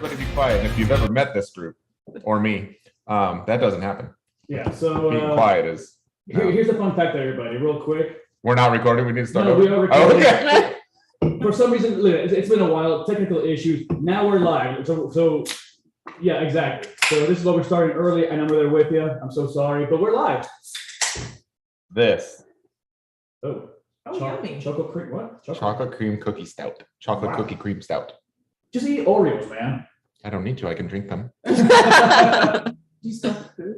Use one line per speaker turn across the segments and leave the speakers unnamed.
everybody be quiet. And if you've ever met this group or me, that doesn't happen.
Yeah, so
being quiet is.
Here's a fun fact, everybody, real quick.
We're not recording. We need to start.
No, we are recording.
Okay.
For some reason, it's been a while. Technical issues. Now we're live. So yeah, exactly. So this is what we're starting early. I know we're there with you. I'm so sorry, but we're live.
This.
Oh,
yummy.
Chocolate cream. What?
Chocolate cream cookie stout. Chocolate cookie cream stout.
Just eat Oreos, man.
I don't need to. I can drink them.
Do you still have to poop?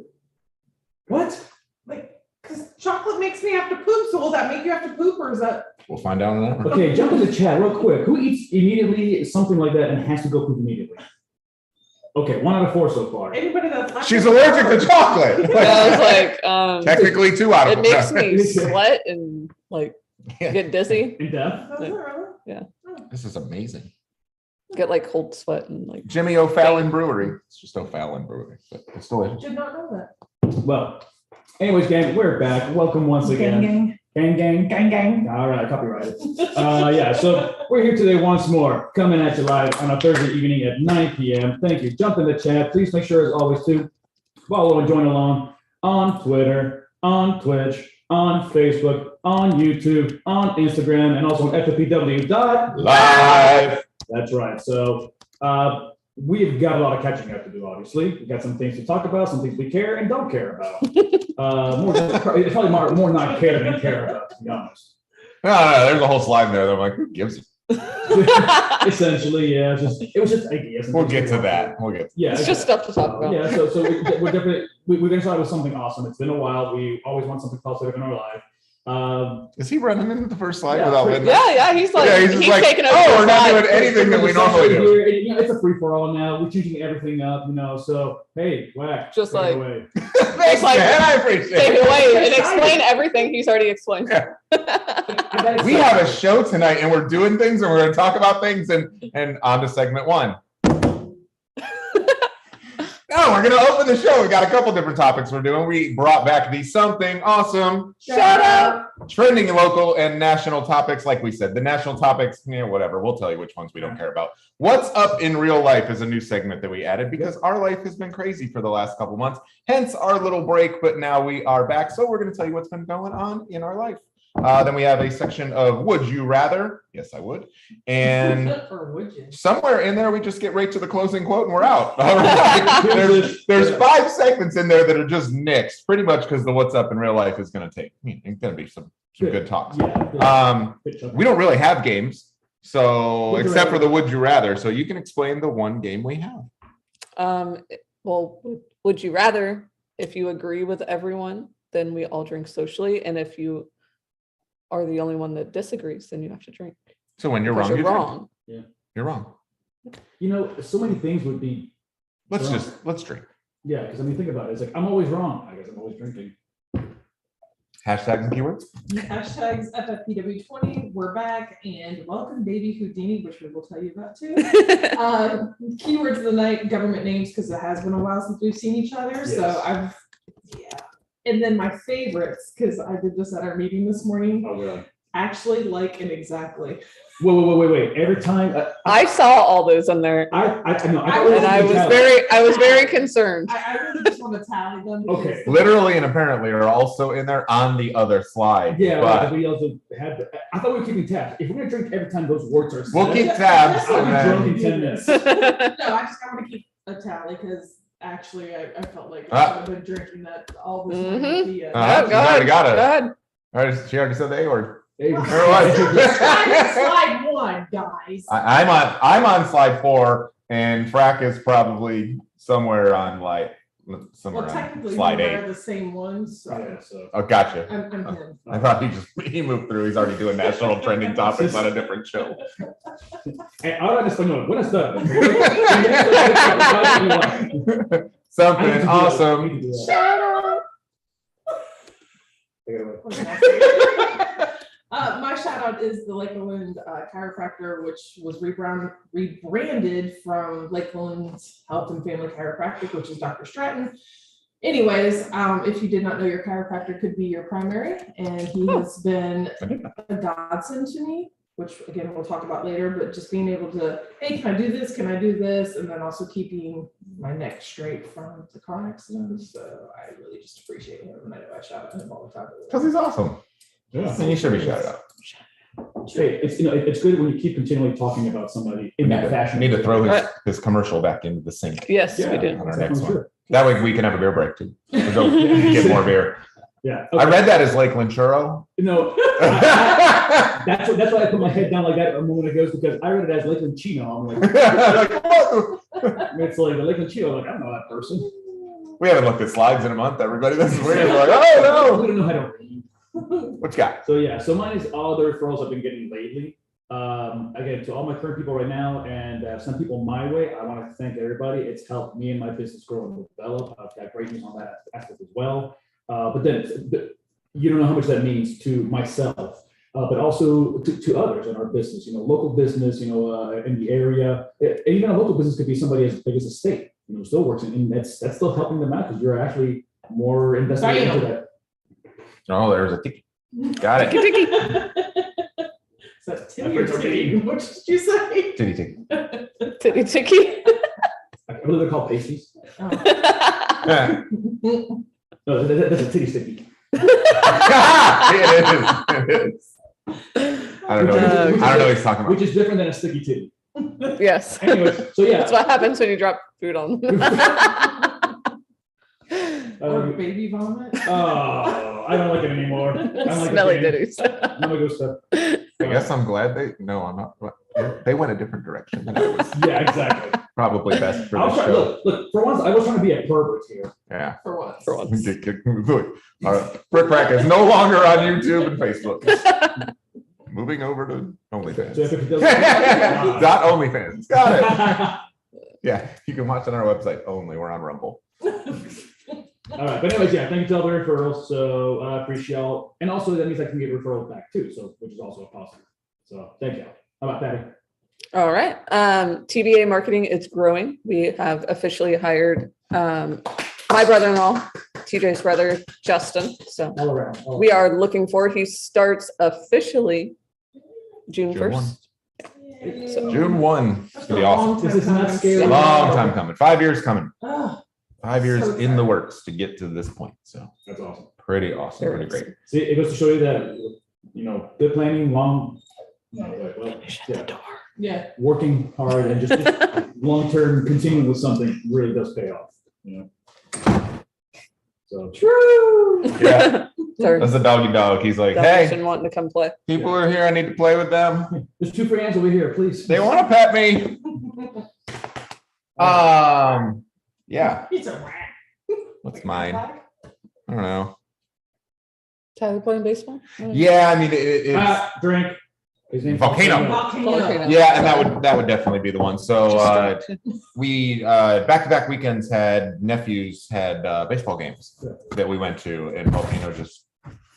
What?
Because chocolate makes me have to poop, so will that make you have to poop, or is that?
We'll find out in an hour.
Okay, jump into chat real quick. Who eats immediately something like that and has to go poop immediately? Okay, 1 out of 4 so far.
Anybody that's
She's allergic to chocolate.
I was like,
Technically 2 out of 4.
it makes me sweat and like get dizzy,
In death?
That's not really.
Yeah.
This is amazing.
get like cold sweat and like.
Jimmy O'Fallon Brewery. It's just O'Fallon Brewery, but it's delicious.
Did not know that.
Well, anyways, gang, we're back. Welcome once again. Gang. All right, copyrighted. Yeah, so we're here today once more, coming at you live on a Thursday evening at 9 p.m. Thank you. Jump in the chat. Please make sure, as always, to follow and join along on Twitter, on Twitch, on Facebook, on YouTube, on Instagram, and also on FPW.live. That's right. So we've got a lot of catching up to do, obviously. We've got some things to talk about, some things we care and don't care about. It's probably more not care than care about, to be honest.
No, there's a whole slide there that I'm like, who gives it?
Essentially, yeah. It was just ideas.
We'll get to that.
Yeah,
It's just stuff to talk about.
Yeah, so we're definitely we're gonna start with something awesome. It's been a while. We always want something positive in our life.
Is he running into the first slide
Yeah,
without
pretty-
Linda?
Yeah, he's like,
Yeah, he's just like,
taking over.
oh, we're not
the
doing anything that we normally do.
Here, it's a free for all now. We're changing everything up, So hey, Wack,
Just
take it
like-
away.
Thanks,
like-
man. I appreciate
Take it
it.
away and explain everything he's already explained.
Yeah. We have a show tonight and we're doing things and we're going to talk about things and on to segment 1. No, we're going to open the show. We got a couple different topics we're doing. We brought back the something awesome.
Shout out.
Trending local and national topics. Like we said, the national topics, whatever. We'll tell you which ones we don't care about. What's up in real life is a new segment that we added because our life has been crazy for the last couple months. Hence our little break, but now we are back. So we're going to tell you what's been going on in our life. Then we have a section of Would You Rather? Yes, I would. And
Or would you?
somewhere in there, we just get right to the closing quote and we're out. All right. There's 5 segments in there that are just nixed, pretty much because the What's Up in Real Life is going to take. It's going to be some good talks.
Yeah.
We don't really have games, so
Would you
except for
rather?
the Would You Rather. So you can explain the one game we have.
Well, would you rather, if you agree with everyone, then we all drink socially, and if you are the only one that disagrees, then you have to drink.
So when you're
Because
wrong,
you're wrong.
You're wrong.
So many things would be.
Let's
Wrong.
drink.
Yeah, because think about it. It's like I'm always wrong. I guess I'm always drinking.
Hashtags and keywords.
Hashtags FFPW20. We're back and welcome baby Houdini, which we will tell you about too. Keywords of the night, government names, because it has been a while since we've seen each other.
Yes.
So and then my favorites, because I did this at our meeting this morning.
Oh, really?
Actually, like, and exactly.
Wait. Every time
I saw all those on there,
I know.
and I was very concerned.
I really just want to tally them. because-
Okay.
Literally and apparently are also in there on the other slide.
Yeah,
but
we also had. I thought we were keeping tabs. If we're gonna drink every time those words are said,
we'll keep tabs.
I'll
And
be
then,
drunk in 10 minutes.
No, I just want to keep a tally because actually I felt like I should have been drinking that all this time.
Mhm.
The,
Uh-huh.
Oh,
She's already got it.
God.
all right, she already said the A word.
Hey,
slide 1, guys.
I'm on slide 4, and Frack is probably somewhere on somewhere
Well,
on
technically,
slide
we
8.
are the same ones. So
yeah, so.
Oh, gotcha.
I'm him.
I thought he moved through. He's already doing national trending topics on a different show.
Ahora en español. Buenas tardes.
Something awesome.
Shout out.
Take it away.
My shout out is the Lakeland Chiropractor, which was rebranded from Lakeland Health and Family Chiropractic, which is Dr. Stratton. Anyways, if you did not know, your chiropractor could be your primary, and he has been a godsend to me. which again, we'll talk about later, but just being able to, hey, can I do this? Can I do this? And then also keeping my neck straight from the car accident. So I really just appreciate him. And I know I shout at him all the time.
Because he's awesome.
Yeah.
And he should be shouted out.
Hey, it's good when you keep continually talking about somebody in that fashion.
We need to throw his commercial back into the sink.
Yes,
Yeah.
we do.
On our next one. That way we can have a beer break too. We'll go get more beer.
Yeah.
I read that as Lakeland Churro.
No, that's why I put my head down like that a moment ago, because I read it as Lakeland Chino. I'm like, it's like the Lakeland Chino. I'm like, I don't know that person.
We haven't looked at slides in a month, everybody. This is weird. We're like, oh
We don't know how to read.
What you got?
So mine is all the referrals I've been getting lately. Again, to all my current people right now, and some people my way, I want to thank everybody. It's helped me and my business grow and develop. I've got great news on that aspect as well. But then you don't know how much that means to myself, but also to others in our business, local business, in the area. And even a local business could be somebody as big as a state, still works, and that's still helping them out because you're actually more invested into that.
Oh, there's a tiki. Got it.
Is that titty or titty? What did you say?
Titty tiki.
Titty ticky.
What are they called? Pasties?
Oh.
No, that's a titty sticky.
It is. I don't know what he's talking about.
Which is different than a sticky titty.
Yes.
Anyway, so yeah.
That's what happens when you drop food on.
Or baby vomit.
Oh, I don't like it anymore. I don't like
Smelly
it.
ditties.
I'm gonna go stuff.
I guess I'm glad I'm not. They went a different direction than I was.
Yeah, exactly.
Probably best for the show.
Look, for once, I was trying to be a pervert here.
Yeah.
For what?
For once.
Look, Frick Rack is no longer on YouTube and Facebook. Moving over to OnlyFans.
So if it doesn't-
Dot OnlyFans. Got it. Yeah, you can watch on our website only. We're on Rumble.
All right, but anyways, yeah, thank you to all the referrals. So I appreciate y'all, and also that means I can get referrals back too. So which is also a positive. So thank you. How about that?
All right. TBA marketing is growing. We have officially hired my brother-in-law, TJ's brother, Justin. So
All around.
we are looking forward. He starts officially June
June
1st. So
June 1. It's gonna be awesome.
This is not scary.
Long time coming. 5 years coming.
Oh,
5 years
So
in the works to get to this point. So
That's awesome.
pretty awesome. Pretty great.
See, it goes to show you that good planning,
yeah.
working hard and just long term continuing with something really does pay off. So
True.
Yeah.
Sorry.
That's a doggy dog. He's like,
Dalmatian
hey,
wanting to come play.
people are here. I need to play with them.
there's 2 free hands over here, please.
They want to pet me. Yeah.
He's a rat.
What's mine? I don't know.
Tyler playing baseball?
Yeah, I mean, it's
Drink. His name's
Volcano.
Volcano.
yeah, and that would definitely be the one. So we back-to-back weekends had baseball games that we went to, and Volcano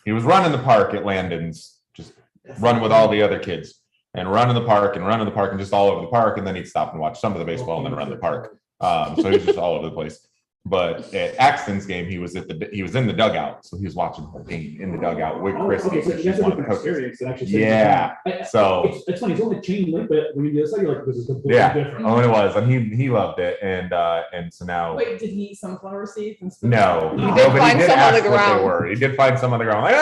he was running the park at Landon's, just running with all the other kids and running the park and just all over the park, and then he'd stop and watch some of the baseball and then run the park. So he was just all over the place. But at Axton's game, he was in the dugout, so he was watching the whole game in the dugout with Chris.
Okay, so you guys have a different experience than actually.
Yeah. So
it's funny. It's only chain link, but when you do this, you're like, this is completely different.
Oh, it was, and he loved it, and so now.
Wait, did he eat sunflower seeds and stuff?
No,
He
no,
did
but
find
he did
some on
ask
the
what they
ground.
were. He did find some on the ground. Like,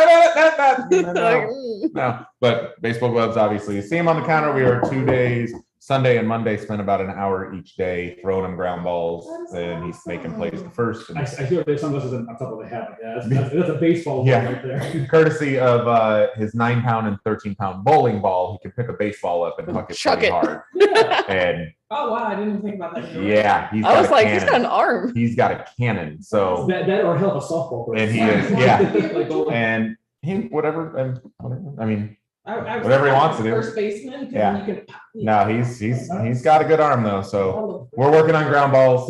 no.
Like,
No, but baseball gloves, obviously. You see him on the counter. We were 2 days, Sunday and Monday, spent about an hour each day throwing him ground balls, and he's making plays the first.
I hear there's sunglasses on top of the hat. Yeah, that's a baseball
Yeah.
right there.
Courtesy of his 9-pound and 13-pound bowling ball, he can pick a baseball up and huck it
Chuck
pretty
it.
hard.
Yeah.
And
Oh wow, I didn't even think about that.
yeah, he's
I
got
was
a
like,
cannon.
he's got an arm.
He's got a cannon. So
That or hell of a softball player.
And he is, yeah.
Like, oh,
and he whatever. I mean,
I
whatever he wants to do.
First baseman.
Yeah.
You can,
no, he's got a good arm though. So we're working on ground balls.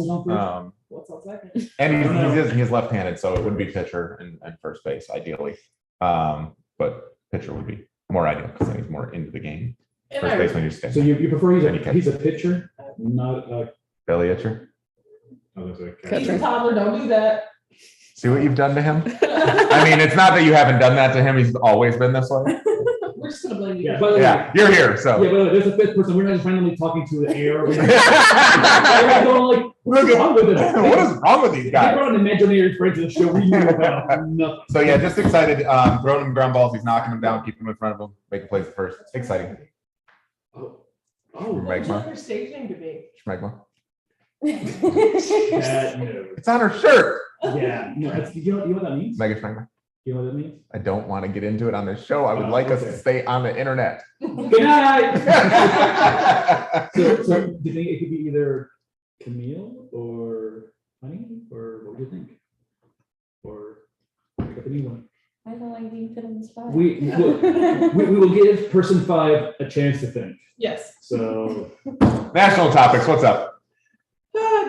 What's on second?
And he's left-handed, so it would be pitcher and first base ideally. But pitcher would be more ideal because then he's more into the game.
And
First
I-
baseman, you stay.
So you prefer
Then you catch.
he's a pitcher, not a.
Belly itcher.
He's a toddler. Don't do that.
See what you've done to him? I mean, it's not that you haven't done that to him. He's always been this way.
We're just gonna blame you.
Yeah, by the way,
Yeah, you're here, so.
Yeah, but there's a fifth person. We're not just randomly talking to the air. We're going like, what's wrong with it?
What is wrong with these
They
guys?
brought an imaginary friend to the show. We knew about nothing.
So yeah, just excited. Throwing him ground balls. He's knocking them down, keeping them in front of him, making plays at first. Exciting.
Oh,
What's your stage name to be?
Schmegma.
no.
It's on her shirt.
Yeah, no, you know what that means?
Mega Schmegma.
You know what that means?
I don't want to get into it on this show. I would like us to
okay.
stay on the internet.
Good night. so do you think it could be either Camille or Honey, or what do you think? Or pick up a new one.
I don't like being put on the spot.
We will give person 5 a chance to think.
Yes.
So
National topics. What's up?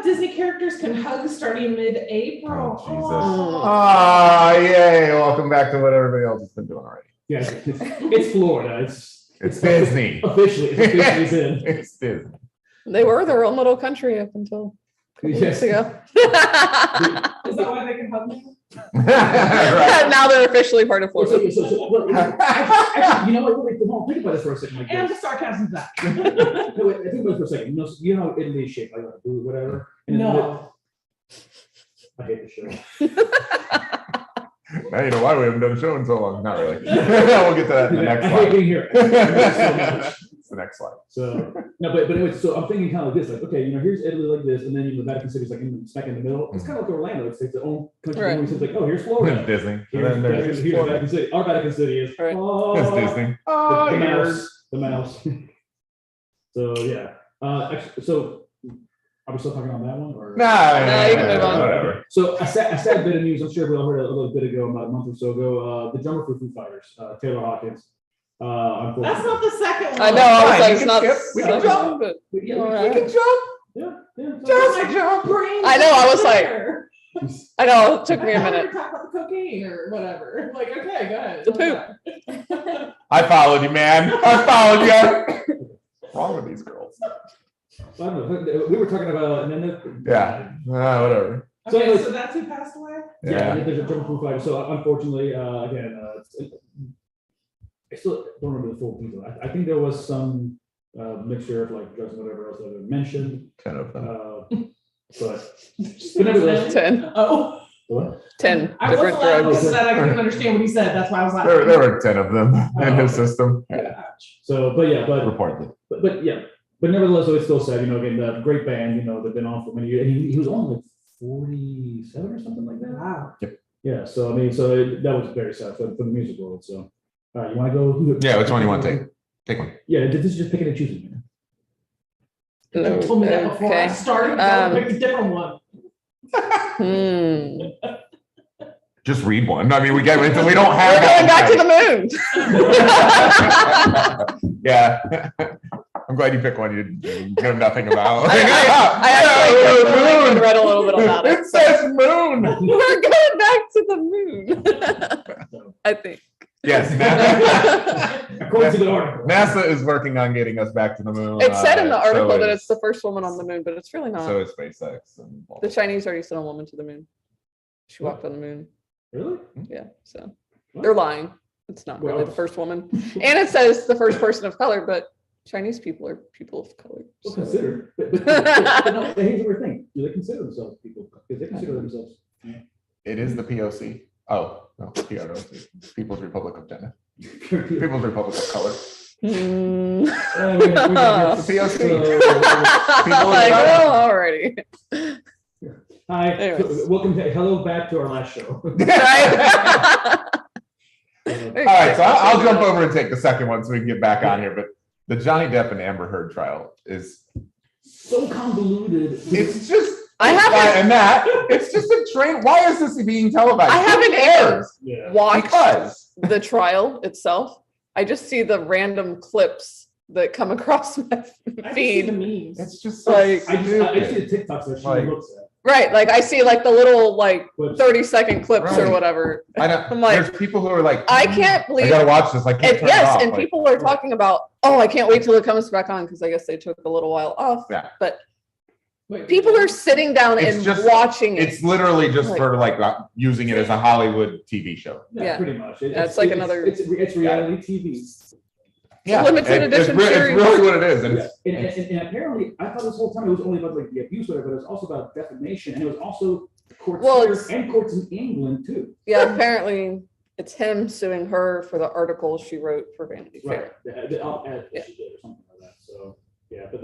Disney characters can hug starting mid-April.
Oh, Jesus. Ah, yay. Welcome back to what everybody else has been doing already.
yeah, it's Florida. It's
Disney.
Officially, it's officially in.
It's Disney.
They were their own little country up until a couple
Yes.
weeks ago.
Is that why they can hug me?
Right.
Now they're officially part of
Well,
Florida.
actually, you know what? Wait, hold on, think about this for a second. Like
And
this.
the sarcasm's back.
No, wait, think about it for a second. You know how Italy is shaped, like a blue, whatever. And in the middle-
No.
I hate the show.
Now you know why we haven't done a show in so long. Not really. We'll get to that in the next
I hate
slide.
being here.
It's the next slide.
So no, but anyway, so I'm thinking kind of like this, like okay, here's Italy like this, and then the Vatican City's like smack in the middle. It's kind of like Orlando. It's its own country.
Right.
It's like, oh, here's Florida.
Disney. And
Here's,
then there's
here's Vatican City. Our Vatican City is
Right.
It's Disney.
the mouse. The mouse. So yeah. Actually, so are we still talking on that one? Or?
Nah,
No, you can move on.
Whatever.
So a sad bit of news. I'm sure we all heard a little bit ago, about a month or so ago. The drummer for Foo Fighters, Taylor Hawkins.
That's
Unfortunately.
not the second one.
I know, I was
Fine,
like,
you
it's
can
not.
skip. We can
so-
jump.
but-
Yeah,
Alright.
We can jump.
yeah.
Just jump.
Brain
I know, I was like-
there.
I know, it took me a
I thought we
minute.
were talking about the cocaine or whatever. Like, okay, go ahead.
The poop.
I followed you, man. I followed you. What's wrong with these girls?
I don't know. We were talking about, and then
Yeah. Whatever.
So
Okay,
anyways-
so that's who passed away?
yeah,
Yeah.
there's a drummer for Foo Fighters. So unfortunately, again, I still don't remember the full detail. I think there was some mixture of like drugs and whatever else that I mentioned.
10 of them.
But nevertheless,
10.
Oh,
what?
10
I
different
wasn't laughing
drugs.
because that I couldn't understand what he said. That's why I was
There
laughing.
were 10 of them in his system.
Ouch.
So, but yeah,
Reportedly.
but yeah, but nevertheless, though, it's still sad. Again, the great band. They've been on for many years. And he was on like 47 or something like that.
Wow.
Yeah. So that was very sad for the music world. So, all right, you want to go?
Yeah, which one you want to take? Take one.
Yeah, this is just picking and choosing. Man.
You told me that before I
Okay.
started. I picked a different one.
Just read one. I mean, we don't have
We're going back to
that.
the moon.
Yeah. I'm glad you picked one you know nothing about.
I actually read a little bit about it.
It says moon.
We're going back to the moon. I think.
Yes.
According to the article.
NASA is working on getting us back to the moon.
It said in the article
so
that it's the first woman on the moon, but it's really not.
So is SpaceX. And all
The
that.
Chinese already sent a woman to the moon. She walked on the moon.
Really?
Yeah, so
What?
they're lying. It's not really
Well.
the first woman. And it says the first person of color, but Chinese people are people of color.
Well,
so-
consider. But no, here's the weird thing. Do they consider themselves people? Because they consider themselves.
It is the POC. Oh, no, PROC. People's Republic of China. People's Republic of Color.
Hmm.
The POC. People
Like,
of color.
oh, alrighty.
Hi,
Anyways.
welcome to hello back to our last show.
Right?
All right, so I'll jump over and take the second one so we can get back on here. But the Johnny Depp and Amber Heard trial is,
So convoluted.
it's just,
I haven't-
and that, it's just a train. Why is this being televised?
I haven't
Who cares?
Yeah.
Watched
Because.
the trial itself. I just see the random clips that come across my
I just see the
feed.
memes.
It's just so
Like-
I see
stupid.
the TikToks that she
Like-
looks at.
Right, like I see like the little like
But
30-second clips or
Right.
whatever.
I know.
I'm like,
There's people who are like,
I can't
I
believe
gotta watch this. I can't
And
turn it
yes,
off.
and
Like,
people are talking about, oh, I can't wait till it comes back on because I guess they took a little while off.
Yeah.
But
Wait,
people are sitting down
It's
and
just-
watching it.
It's literally just
Like-
for like using it as a Hollywood TV show.
Yeah,
Yeah.
pretty much.
Yeah, it's like another-
It's reality TV.
Yeah,
limited edition series.
It's really what it is. And
Yeah. And apparently, I thought this whole time it was only about like the abuse, whatever, but it was also about defamation, and it was also courts here and courts in England too.
Yeah, apparently it's him suing her for the article she wrote for Vanity Fair.
Right. The op-ed that she did or something like that. So yeah, but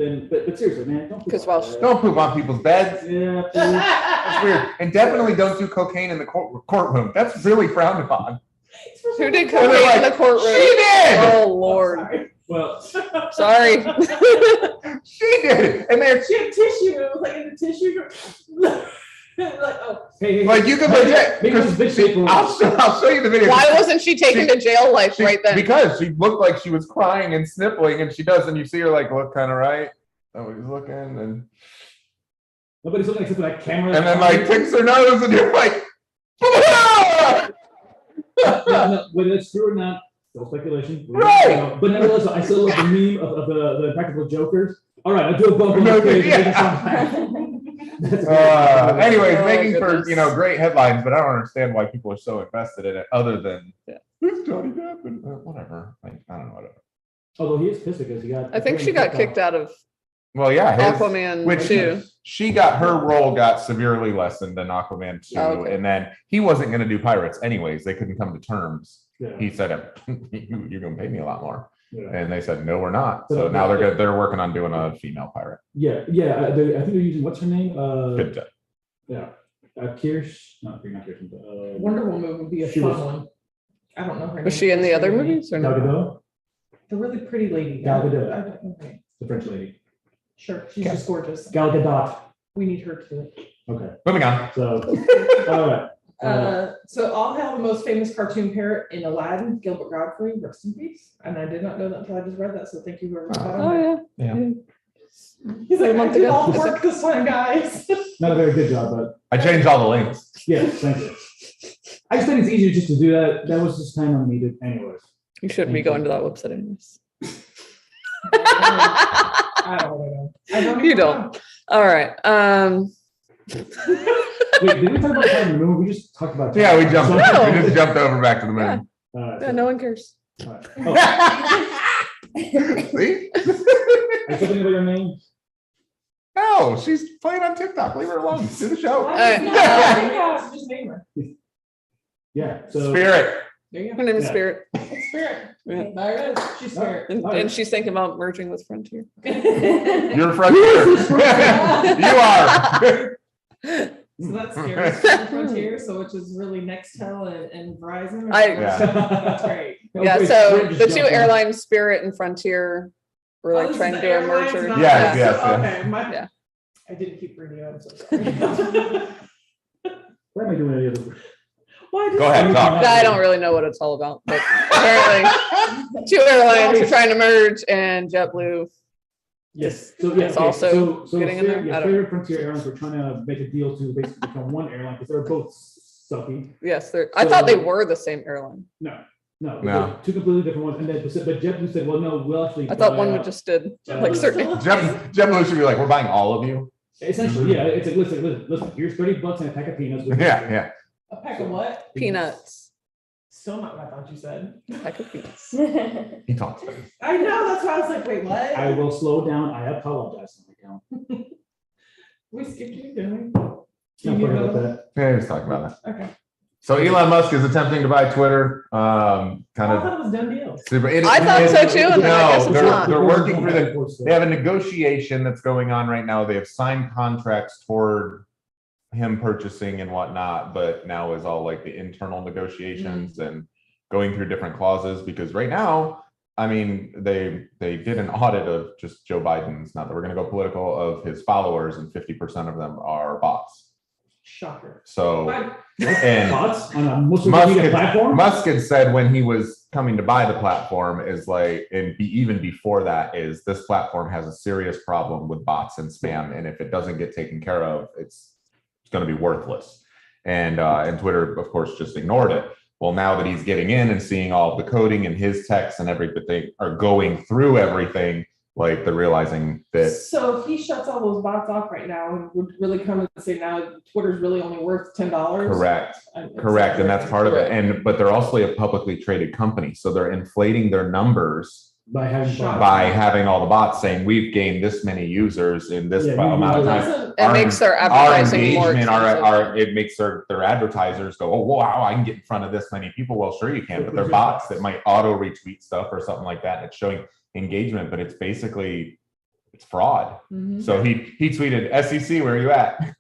seriously, man, don't.
don't poop on people's beds.
Yeah.
That's weird. And definitely don't do cocaine in the courtroom. That's really frowned upon.
Who did cocaine in the courtroom?
She did.
Oh Lord.
Well,
sorry.
She did. And then
she had tissue. It was like in the tissue. Like, oh.
Hey,
like you can legit. I'll show you the video.
Why wasn't she taken to jail life right then?
Because she looked like she was crying and sniffling, and she does, and you see her like look kind of right. Nobody's looking, and
nobody's looking except for that camera.
And then like picks her nose, and you're like,
no, whether it's true or not, still speculation.
Right.
But nevertheless, I still love the meme of the Impractical Jokers. All right, I'll do a bump on
No,
the page.
yeah. Anyways, making for great headlines, but I don't understand why people are so invested in it. Other than who's Johnny Depp and whatever. Like, I don't know whatever.
Although he is pissed because he got.
I think she got kicked out of.
Well, yeah,
Aquaman
which
2.
She got her role got severely lessened in Aquaman 2, and then he wasn't going to do pirates anyways. They couldn't come to terms.
Yeah.
He said, "You're going to pay me a lot more," and they said, "No, we're not."
So
So now they're working on doing a female pirate.
Yeah. I think they're using what's her name?
Good.
Yeah, Kirsch. Not Kirsten.
Wonder Woman would be a fun one. I don't know her name.
Was she in the other movies or
Gal
no?
Gadot?
The really pretty lady.
Gal Gadot.
I don't know her name.
The French lady.
Sure, she's just gorgeous.
Gal Gadot.
We need her to do it.
Okay.
Moving on.
So, all right.
So all hail the most famous cartoon parrot in Aladdin, Gilbert Godfrey, rest in peace. And I did not know that until I just read that, so thank you very much.
Oh yeah.
He's like, I did all the
ago.
work this one, guys.
Not a very good job, but
I changed all the links.
yeah, thank you. I just think it's easier just to do that. That was just kind of needed, anyways.
You shouldn't be going to that website anyways.
I don't know. I don't
You
even
don't.
know.
All right.
Wait, did we talk about time the moon? We just talked about.
Yeah, we jumped.
No.
We just jumped over back to the moon.
Yeah, no one cares.
All right. Oh,
See?
are you thinking about your name?
No, she's playing on TikTok. Leave her alone. Do the show.
Yeah, just name her.
Yeah. So.
Spirit.
There you
Her
go.
name is
Yeah.
Spirit.
It's Spirit.
Yeah.
There it is. She's Spirit.
And she's thinking about merging with Frontier.
You're Frontier. You are.
So that's Spirit Frontier, so which is really Nextel and Verizon.
Yeah.
That's great.
Yeah, so the two airlines, Spirit and Frontier, were like
this
trying
is
to
the
do a
airlines,
merger.
not-
Yes, yes,
Okay,
Yeah.
I didn't keep reading. I'm so sorry.
What am I doing? Any other?
Why
Go ahead, talk.
I don't really know what it's all about, but apparently two airlines are trying to merge, and JetBlue.
Yes. So yeah.
It's also
so
getting in there? I don't
Favorite Frontier Airlines were trying to make a deal to basically become one airline because they're both sucky.
Yes, I thought they were the same airline.
No.
No.
They're two completely different ones. And then, but JetBlue said, "Well, no, we'll actually."
I thought one would just did like certain.
JetBlue should be like, we're buying all of you.
Essentially, yeah. It's like, listen. Here's $30 and a pack of peanuts.
Yeah.
A pack of what?
Peanuts.
Still not what I thought you said.
Pack of peanuts.
He talks.
I know, that's why I was like, wait, what?
I will slow down. I apologize.
We skipped you, didn't
Not worried about that.
Yeah, he was talking about that.
we? Okay.
So Elon Musk is attempting to buy Twitter.
I
Kind of
thought it was done deal.
super.
I thought so too, and then I guess it's
they're,
not.
they're working through they have a negotiation that's going on right now. They have signed contracts toward him purchasing and whatnot, but now is all like the internal negotiations and going through different clauses, because right now, I mean, they did an audit of just Joe Biden's, not that we're going to go political, of his followers, and 50% of them are bots.
Shocker.
So,
Why-
and
Thoughts on a social media platform?
Musk had said when he was coming to buy the platform is like, and even before that, is this platform has a serious problem with bots and spam, and if it doesn't get taken care of, it's going to be worthless. And Twitter, of course, just ignored it. Well, now that he's getting in and seeing all the coding and his texts and everything are going through everything, like they're realizing that.
So if he shuts all those bots off right now, and would really come and say now Twitter's really only worth $10.
Correct. Correct, and that's part of it. But they're also a publicly traded company, so they're inflating their numbers
By having
Shot.
by having all the bots saying we've gained this many users in this
Yeah,
amount of
you-
time.
It makes their advertising more expensive.
It makes their advertisers go, oh wow, I can get in front of this many people. Well, sure you can, but they're bots that might auto retweet stuff or something like that. And it's showing engagement, but it's basically it's fraud.
Mhm.
So he tweeted, SEC, where are you at?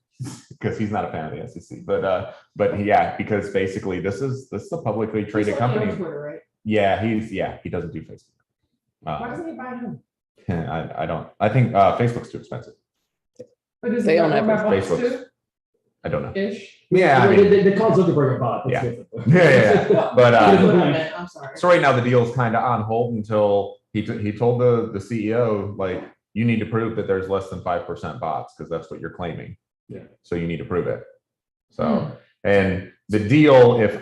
Because he's not a fan of the SEC, but yeah, because basically this is a publicly traded
He's only on
company.
Twitter, right?
Yeah, he doesn't do Facebook.
Why doesn't he buy him?
I don't. I think Facebook's too expensive.
But is
They
it
own
owned by bots
everything.
too?
I don't know.
Ish.
Yeah, I mean,
they call Zuckerberg a bot. That's
Yeah.
different.
yeah. But
That's what I
uh,
meant, I'm sorry.
so right now the deal's kind of on hold until he told the CEO, like, you need to prove that there's less than 5% bots because that's what you're claiming.
Yeah.
So you need to prove it. So and the deal, if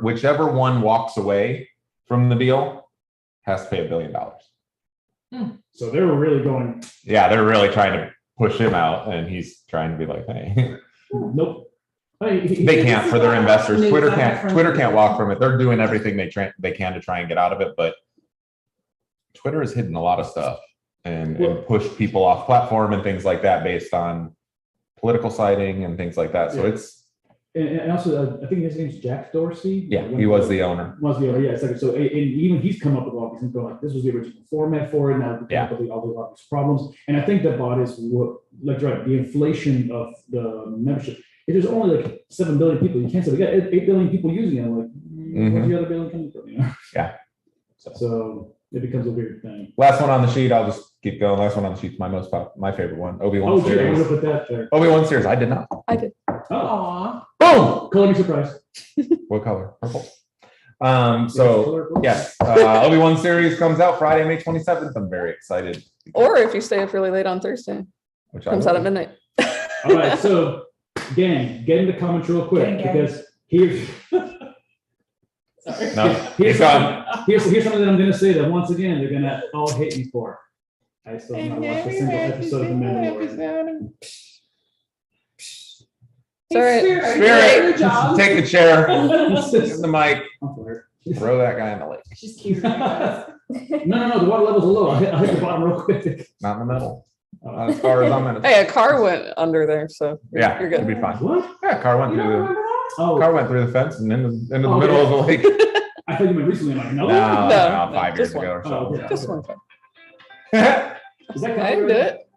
whichever one walks away from the deal, has to pay $1 billion.
So they were really going,
Yeah, they're really trying to push him out, and he's trying to be like, hey.
nope. Hey,
They can't for their investors.
News
Twitter
I have
can't
from-
walk from it. They're doing everything they can to try and get out of it, but Twitter has hidden a lot of stuff and pushed people off platform and things like that based on political siding and things like that. So
Yeah.
it's
And also, I think his name's Jack Dorsey.
yeah, he was the owner.
Was the owner, yeah. It's like, so, and even he's come up with all these things, going like, this was the original format for it. Now we
Yeah.
come up with all these problems. And I think the bot is what, like, right, the inflation of the membership. If there's only like 7 billion people, you can't say we got 8 billion people using it. I'm like, where's the other billion coming from? You know?
Yeah.
So it becomes a weird thing.
Last one on the sheet. I'll just keep going. Last one on the sheet's my favorite one. Obi-Wan
Oh, gee, I
series.
want to put that there.
Obi-Wan series. I did not.
I did.
Oh,
Aw.
Boom.
color me surprised.
What color? Purple. So
Color purple.
yes, Obi-Wan series comes out Friday, May 27th. I'm very excited.
Or if you stay up really late on Thursday,
Which
comes out at midnight.
All right, so gang, get into comments real quick
Gang, gang.
because here's
Sorry.
No,
here's
he's gone.
here's something that I'm gonna say that once again they're gonna all hate me for. I still have not watched a single episode of The Mandalorian.
It's all right.
Spirit,
job.
take the chair, give the mic,
I'm fired.
throw that guy in the lake.
She's cute. guys.
No, the water levels are low. I hit the bottom real quick.
Not in the middle. Not as far as I'm in.
Hey, a car went under there, so
Yeah,
you're
it'll
good.
be fine.
What?
Yeah, car went
You don't
through
remember that?
Oh,
the fence and into the
Oh,
middle
yeah.
of the lake.
I thought you meant recently. I'm like, no.
No,
No,
5 years
just
ago or
Oh,
so.
okay.
Just one car.
Is that
I can do it.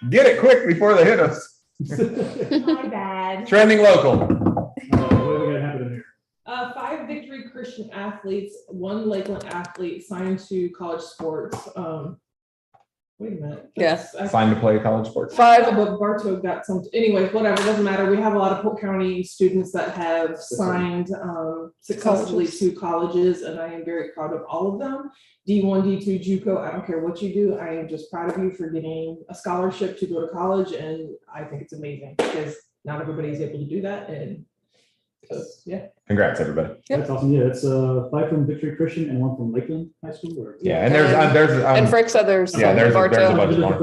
Get it quick before they hit us.
My bad.
Trending local.
What do we got happening here?
5 Victory Christian athletes, 1 Lakeland athlete signed to college sports. Wait a minute.
Yes.
Signed to play college sports.
5.
But Bartow got some, anyways, whatever, doesn't matter. We have a lot of Polk County students that have signed successfully to colleges, and I am very proud of all of them. D1, D2, JUCO, I don't care what you do. I am just proud of you for getting a scholarship to go to college, and I think it's amazing because not everybody is able to do that, and yeah.
Congrats, everybody.
Yep.
That's awesome. Yeah, it's 5 from Victory Christian and 1 from Lakeland High School. Or?
Yeah, and there's
And Frick said there's
yeah, there's a
Bartow.
bunch more.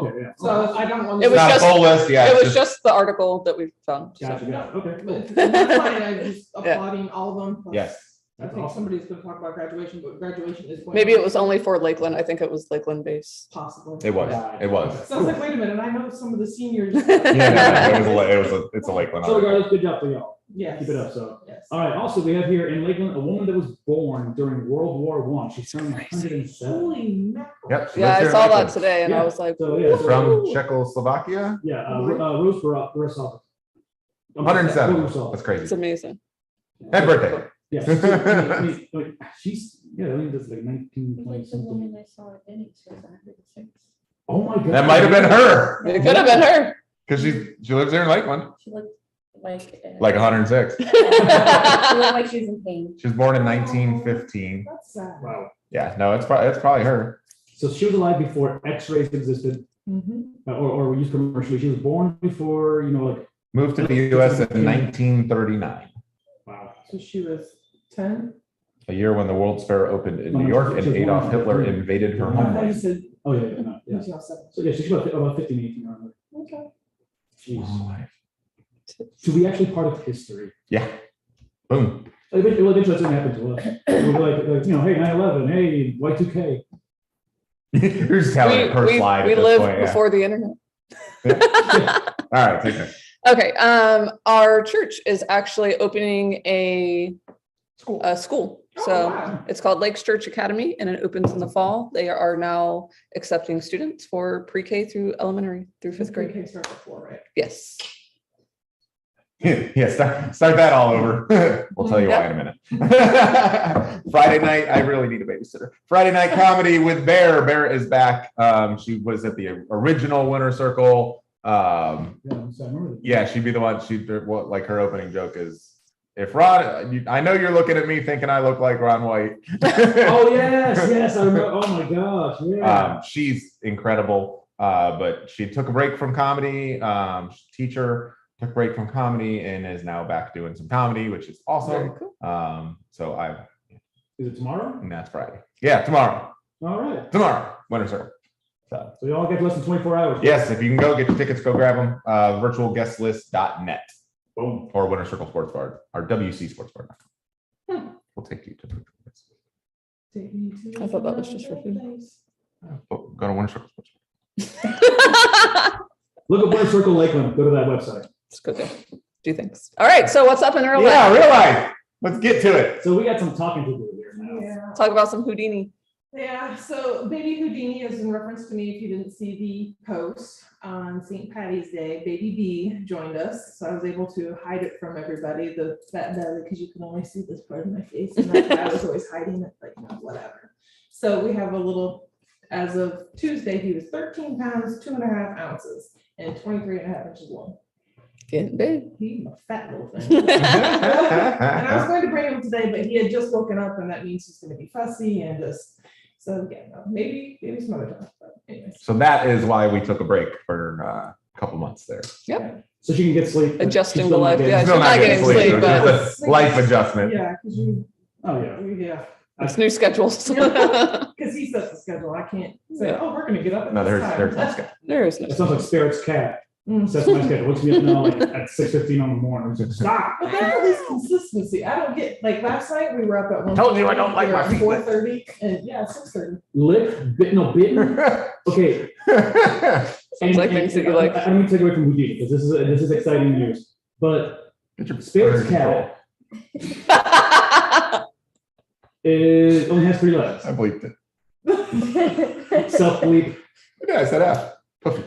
Okay, yeah.
So if I don't want
It was
not
just-
a full list. Yeah,
It
it's
was just the article that we found. so.
Gotcha, gotcha. Okay,
But
cool.
that's fine, I'm just
Yeah.
applauding all of them.
yes.
I
That's
think
awesome.
somebody's gonna talk about graduation, but graduation is. going
Maybe
on.
it was only for Lakeland. I think it was Lakeland based.
Possible.
It was. It was.
So I was like, wait a minute, I know some of the seniors.
Yeah, it's a Lakeland.
So regardless, good job for y'all.
Yes.
Keep it up. So,
Yes.
all right. Also, we have here in Lakeland a woman that was born during World War I. She's turning 107.
Holy mackerel.
Yep. she
Yeah,
lives
I
here in
saw that
Lakeland.
today, and
Yeah.
I was like,
So yeah,
From Czechoslovakia.
yeah, Rose Borisov.
107. That's crazy.
it's amazing.
Happy birthday.
Yeah, she's I think that's like 1920
Like the
something.
woman I saw at Denny's was 106.
Oh my god.
That might have been her
It could have been her.
because she lives here in Lakeland,
She looked like
like 106.
she looked like she was in pain.
She was born in 1915.
That's sad.
Wow.
Yeah, no, it's probably her.
So she was alive before X-rays existed, or were used commercially. She was born before, like.
Moved to the U.S. in 1939,
Wow.
So she was 10?
a year when the World's Fair opened in New York and Adolf Hitler invaded her
I thought you
homeland.
said.
Oh yeah, no, yeah.
She's not 7.
So yeah, she's about 15, 18. Around there.
Okay.
Jeez. So we actually part of history.
Yeah. Boom.
Eventually that's gonna happen to us. We'll be like, you know, hey, 9/11, hey, Y2K.
You're just telling it per slide.
We
at this
live
point, yeah.
before the internet.
All right, take it.
Okay, our church is actually opening a school.
Oh,
So
wow.
it's called Lakes Church Academy and it opens in the fall. They are now accepting students for pre-K through elementary through fifth grade.
Pre-K starts at 4, right?
Yes.
Yeah, start that all over. We'll tell you why in a minute. Friday night, I really need a babysitter. Friday night comedy with Bear. Bear is back. She was at the original Winter Circle. Yeah, she'd be the one. Like her opening joke is, if Ron, I know you're looking at me thinking I look like Ron White.
Oh yes, I remember. Oh my gosh, yeah.
She's incredible. But she took a break from comedy. Teacher. Took a break from comedy and is now back doing some comedy, which is awesome.
Cool.
So
Is it tomorrow?
and that's Friday. Yeah, tomorrow.
All right.
Tomorrow, Winter Circle.
So you all get less than 24 hours.
Yes, if you can go get your tickets, go grab them. Virtualguestlist.net
Boom.
or Winter Circle Sports Bar or WC Sports Bar. We'll take you to the virtual guest list.
Take me to
I thought that was just for food.
place.
Go to Winter Circle Sports Bar.
Look at Winter Circle Lakeland. Go to that website.
Let's go there. Do things. All right. So what's up in real
Yeah,
life?
real life. Let's get to it.
So we got some talking to do here now.
Yeah.
Talk about some Houdini.
Yeah, so Baby Houdini is in reference to me. If you didn't see the post on St. Patty's Day, Baby B joined us. So I was able to hide it from everybody, the fat belly, because you can only see this part of my face. And that's why I was always hiding it, like, no, whatever. So we have a little, as of Tuesday, he was 13 pounds, 2.5 ounces, and 23.5 inches long.
Getting big.
He's a fat little thing. And I was going to bring him today, but he had just woken up, and that means he's going to be fussy and just. So yeah, no, maybe some other time. But anyways.
So that is why we took a break for a couple months there.
Yep.
So she can get sleep.
Adjusting
She's
the
still not
life.
getting-
Yeah,
Still
she's not getting sleep,
It
but
was just a life adjustment.
Yeah, because you.
Oh yeah.
Yeah.
it's new schedules.
Because he sets the schedule. I can't say,
Yeah.
oh, we're going to get up at
No,
this
there's
time.
no schedule.
There is no.
It sounds like Spirit's cat.
Mm.
Sets my schedule. Wakes me up now like at 6:15 in the morning. It's like, stop.
But there are these consistency. I don't get, like last night we were up at 1:30.
Told you I don't like my feet
4:30 and yeah, 6:30.
Lick, bitten. Okay.
Sounds like things that you like.
I don't mean to take away from Houdini because this is exciting news. But
Get your
Spirit's cat only has 3 legs.
I bleeped it.
Self bleep.
Yeah, I said F. Puffy.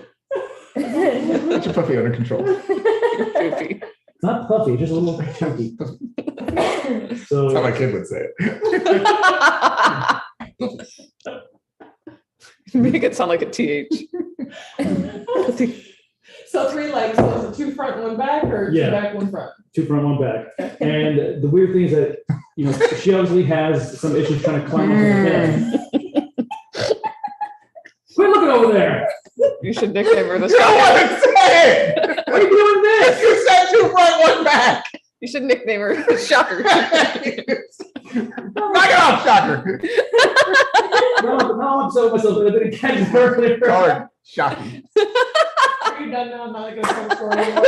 Get your puffy under control.
Goofy.
It's not puffy, it's just a little chunky.
That's
So
how my kid would say it.
Make it sound like a TH.
So 3 legs, so is it 2 front, 1 back, or 2
Yeah.
back, 1 front?
2 front, 1 back. And the weird thing is that she obviously has some issues trying to climb up the bed. Quit looking over there.
You should nickname her the
You don't
shocker.
want to say it.
Why are you doing this?
You said 2 front, 1 back.
You should nickname her the shocker.
Knock it off, shocker.
No, I'm so myself. I didn't catch it earlier.
Color shocking.
Are you done now? I'm not going to tell the story anymore.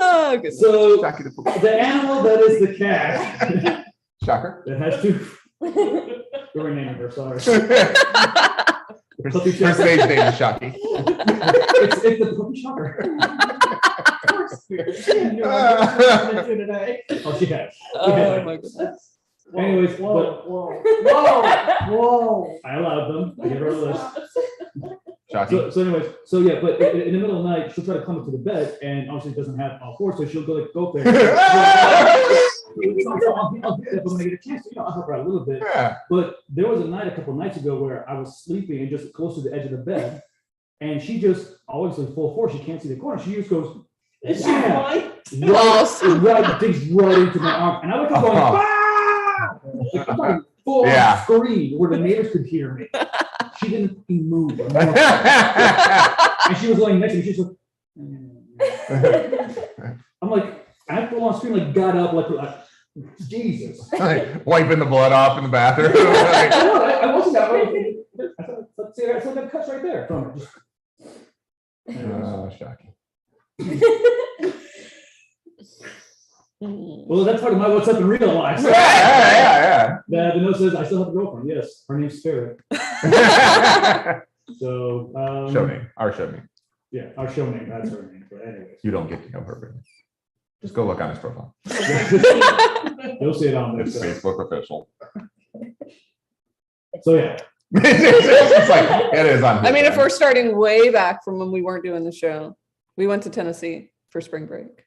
Oh, good.
So
Shocky the football.
the animal that is the cat
Shocker.
that has 2. We're renaming her. Sorry.
Her stage name is Shocky.
It's the puppy shocker.
Today.
Oh, she has.
Oh my goodness.
Anyways,
Whoa, whoa.
I allowed them. I gave her a list.
Shocky.
So anyways, so yeah, but in the middle of the night, she'll try to come up to the bed, and obviously it doesn't have all 4, so she'll go up there. I'll get that when I get a chance. I'll help her out a little bit.
Yeah.
But there was a night a couple of nights ago where I was sleeping and just close to the edge of the bed, and she just obviously full force. She can't see the corner. She just goes,
Is she
yeah,
blind?
right, digs right into my arm, and I wake up going, ah! Like, I'm going full
Yeah.
scream where the neighbors could hear me. She didn't fucking move. And she was laying next to me. She's like, I'm like, I full on scream, like got up, like Jesus.
Like, wiping the blood off in the bathroom.
I
Like,
know, I wasn't that way. I saw that cuts right there from it. Just,
Shocky.
Well, that's part of my what's up in real life.
Yeah.
The note says I still have a girlfriend. Yes, her name's Spirit. So
Show name. Our show name.
Yeah, our show name. That's her name. But anyways,
You don't get to know her. Really. Just go look on his profile.
you'll see it on
It's
this.
Facebook official.
So yeah,
It's like it is on.
I mean,
his
if we're
end.
starting way back from when we weren't doing the show, we went to Tennessee for spring break.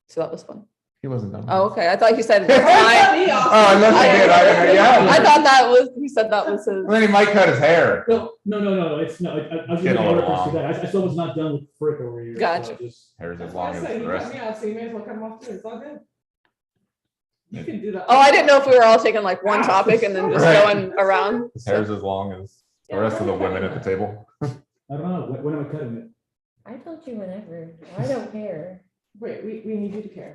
So that was fun.
He wasn't done.
Oh, okay. I thought he said.
Oh, unless he did.
I thought that was, he said that was his.
And then he might cut his hair.
no. It's no. I was
Getting
gonna
a little
reference to
long.
that. I still was not done with Frick over here. so
Gotcha.
just-
Hair's as long as the rest.
Yeah, so you may as well cut them off too. It's all good. You can do that.
Oh, I didn't know if we were all taking like one topic and then just
Right.
going around.
His hair's as long as the rest of the women at the table.
I don't know. When am I cutting it?
I told you whenever. I don't care.
Wait, we need you to care.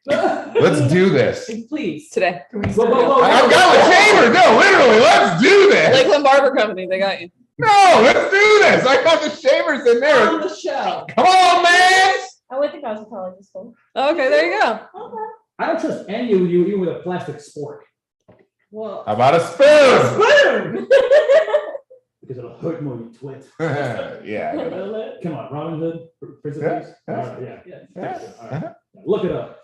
Let's do this.
Please.
Today.
Can we
Whoa, whoa, whoa.
I've got the chamber. No, literally, let's do this.
Lakeland Barber Company, they got you.
No, let's do this. I got the shavers in
on
there.
the show?
Come on, man.
I went to cosmetology school.
Okay, there you go.
Okay.
I don't trust any of you, even with a plastic spork,
Well,
How about a spoon?
boom.
because it'll hurt more, you twit.
Yeah. I got it.
Come on, Robin Hood, Prince of
Yeah,
Peace.
yeah.
Yeah.
Yeah.
All right. Look it up.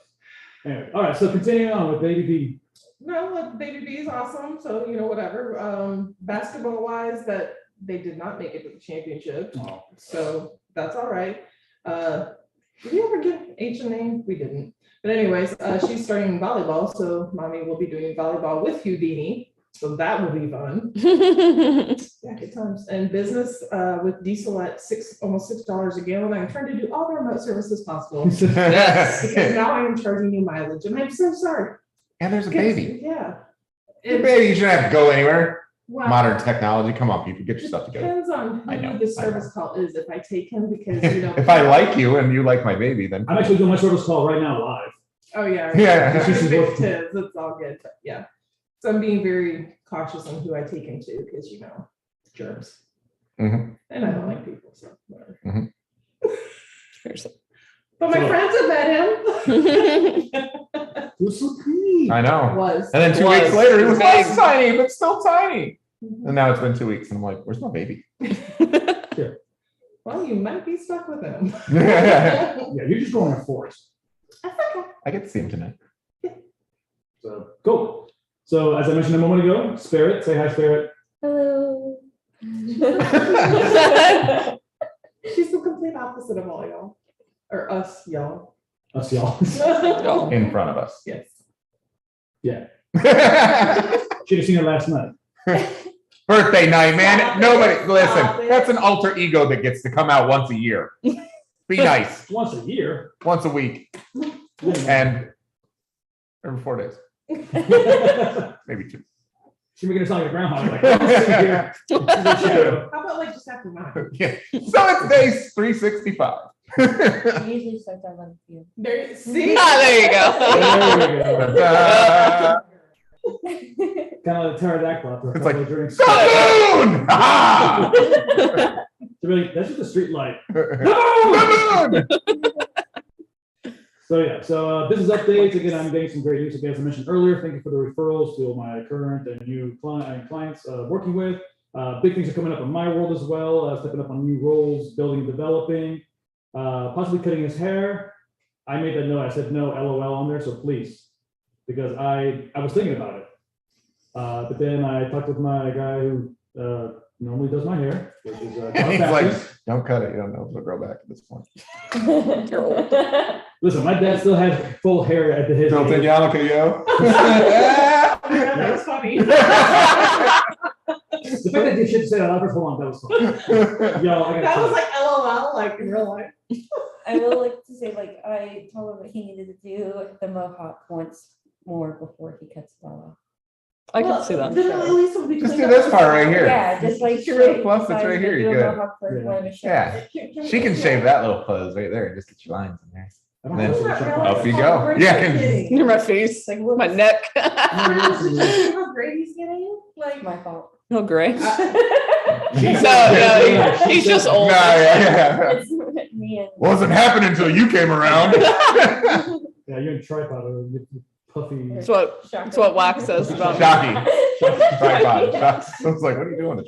Anyway, all right. So continuing on with Baby B.
No, look, Baby B is awesome. So, whatever. Basketball wise, that they did not make it to the championship.
Oh,
So that's all right. Did we ever get H a name? We didn't. But anyways, she's starting volleyball. So mommy will be doing volleyball with Houdini. So that will be fun. Yeah, good times. And business with diesel at almost $6 a gallon. I'm trying to do all the remote services possible. Because now I am charging you mileage. And I'm so sorry.
And there's a baby.
Yeah.
Your baby, you shouldn't have to go anywhere.
Well,
Modern technology. Come on, people, get your
it
stuff together.
depends on
I know,
who the
I
service call is. If I take him because
If I like you and you like my baby, then
I'm actually doing my service call right now live.
Oh yeah.
Yeah.
It's it's all good. But yeah. So I'm being very cautious on who I take him to because germs.
Mhm.
And I don't like people, so whatever.
Mhm.
But my
So-
friends have met him.
You're so cute.
I know.
Was.
And then 2
Was.
weeks later, he was
Big.
less tiny, but still tiny.
Mhm.
And now it's been 2 weeks, and I'm like, "Where's my baby?"
Well, you might be stuck with him.
I
Yeah, you're just going to force.
get to see him tonight.
So cool. So as I mentioned a moment ago, Spirit, say hi, Spirit.
Hello.
She's the complete opposite of all y'all. Or us, y'all.
Us, y'all.
Y'all.
In front of us.
Yes.
Should have seen her last night.
Birthday night, man.
Stop it.
Nobody,
Stop
listen,
it.
that's an alter ego that gets to come out once a year. Be nice.
Once a year.
Once a week. And every 4 days. Maybe 2.
She's making it sound like a groundhog. Like, once a year. She's a shadow.
How about like just after mine?
Yeah. So it's day 365.
I usually start that on a few.
There, see?
Ah, there you go.
There we go.
Ta-da.
Kind of like a pterodactyl after a
It's
couple
like,
of drinks.
The moon! Ah!
So really, that's just the street light.
The moon!
So yeah, so business updates. Again, I'm getting some great news. Again, as I mentioned earlier, thank you for the referrals to my current and new clients working with. Big things are coming up in my world as well, stepping up on new roles, building and developing, possibly cutting his hair. I made that note. I said no LOL on there, so please, because I was thinking about it. But then I talked with my guy who normally does my hair, which is
He's like, don't cut it. You don't know if it'll grow back at this point.
You're old.
listen, my dad still has full hair at his
Don't think
age.
y'all can yo.
Yeah, that was funny.
The fact that you should say that, hold on, that was fun. Yo, I
That
gotta
was like LOL, like in real life.
I will like to say, like, I told him that he needed to do the mohawk once more before he cuts it all off.
I can see that.
Then at least it'll be
Just
cleaned
do
up.
this part right here.
Yeah, just like.
Get rid of
straight,
plus, it's
decided
right
to
here,
do
you're
a
good.
mohawk first,
Yeah.
let him show.
Yeah. She can shave that little fuzz right there and just get your lines in there.
I don't
Then
know.
Not really.
off you go.
We're
Yeah.
kidding.
Near my face,
Like, look,
my neck.
How great he's getting? Like,
my fault.
Oh, great.
She's-
No, he's just old.
No, yeah.
It's me and.
Wasn't happening until you came around.
Yeah, you're in tripod or with puffy.
That's what Wack says about me.
Shocky. Tripod. I was like, what are you doing with a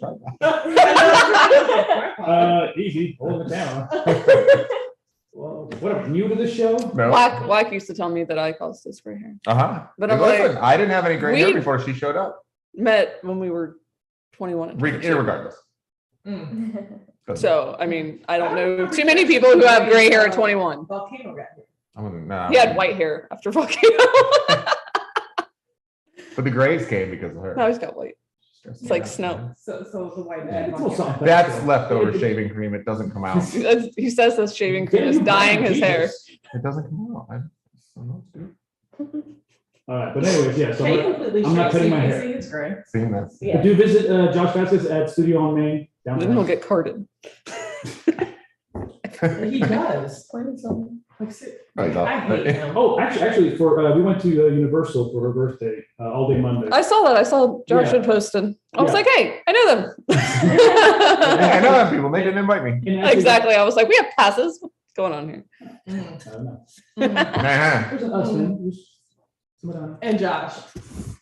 tripod?
Easy, hold the camera. Well, what, new to the show?
No.
Wack used to tell me that I caused his gray hair. But I'm
Listen,
like,
I didn't have any gray hair
we-
before she showed up.
Met when we were 21 and 22.
Irregardless.
So, I mean, I don't know too many people who have gray hair at 21.
Volcano got here.
I wouldn't, nah,
He had white hair after Volcano.
But the grays came because of her.
Now he's got white. It's like snow.
So the white
Yeah,
man.
it's a little something.
That's leftover shaving cream. It doesn't come out.
He says this shaving cream is dyeing his hair.
It doesn't come out. I don't know what to do.
All right, but anyways, yeah. So
They
I'm
completely
I'm not
straight,
cutting my
so you
hair.
can see it's gray.
Seeing this.
Yeah.
do visit Josh Vasquez at Studio on Main
Then he'll
downtown.
get carded.
He does.
Planning something.
Like, see-
Right,
I hate him.
Oh, actually, for we went to Universal for her birthday, all day Monday.
I saw that. I saw Josh
Yeah.
had posted. I was
Yeah.
like, hey, I know them.
Yeah, I know that people. They didn't invite me.
And actually-
Exactly. I was like, we have passes. What's going on here?
Mm.
I don't know.
Uh-huh.
It wasn't us, man. It was somebody else.
And Josh.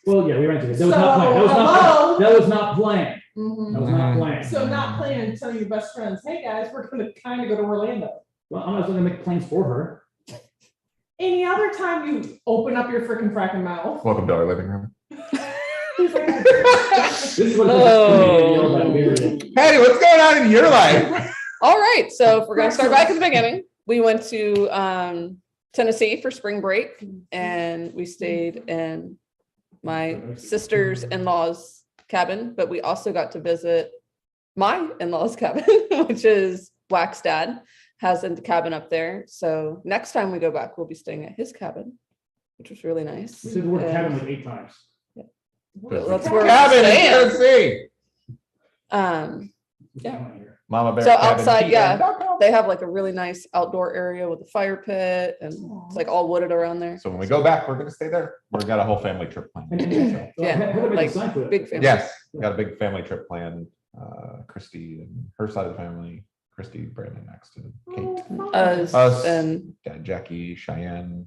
Well, yeah, we rented it. That was
So,
not planned.
hello?
That was not planned.
Mhm.
That was not planned.
So not planning to tell your best friends, hey guys, we're gonna kind of go to Orlando.
Well, I'm not going to make plans for her.
Any other time you open up your freaking fracking mouth.
Welcome to our living room.
This is what
Oh.
Hey, what's going on in your life?
All right. So if we're going to start back at the beginning, we went to Tennessee for spring break and we stayed in my sister's in-laws cabin, but we also got to visit my in-laws cabin, which is Wack's dad has a cabin up there. So next time we go back, we'll be staying at his cabin, which was really nice.
We said the word
And
cabin like 8 times.
that's where we're
Cabin in
staying.
Tennessee.
Yeah.
Mama Bear.
So
Cabin,
outside, yeah.
TN.com.
They have like a really nice outdoor area with a fire pit and it's like all wooded around there.
So when we go back, we're gonna stay there. We've got a whole family trip planned.
Yeah, like big family.
Yes, we got a big family trip planned. Christy and her side of the family, Christy, Brandon next, and Kate,
Us and
Dad, Jackie, Cheyenne,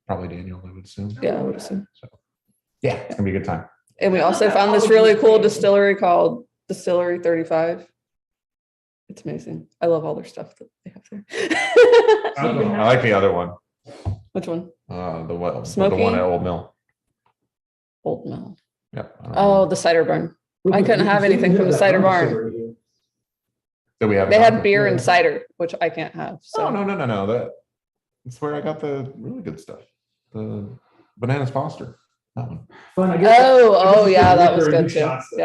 probably Daniel, I would assume.
yeah, I would assume.
So, yeah, it's gonna be a good time.
And we also found this really cool distillery called Distillery 35. It's amazing. I love all their stuff that they have there.
I like the other one.
Which one?
The one, the
Smoky?
one at Old Mill.
Old Mill.
Yep.
Oh, the cider barn. I couldn't have anything from the cider barn.
Did we have?
They had beer and cider, which I can't have. So
Oh no. That's where I got the really good stuff. The Bananas Foster. That one.
Fun, I guess.
Oh,
I guess
yeah,
it's
that was
liquor and
good
new
too.
shots, though.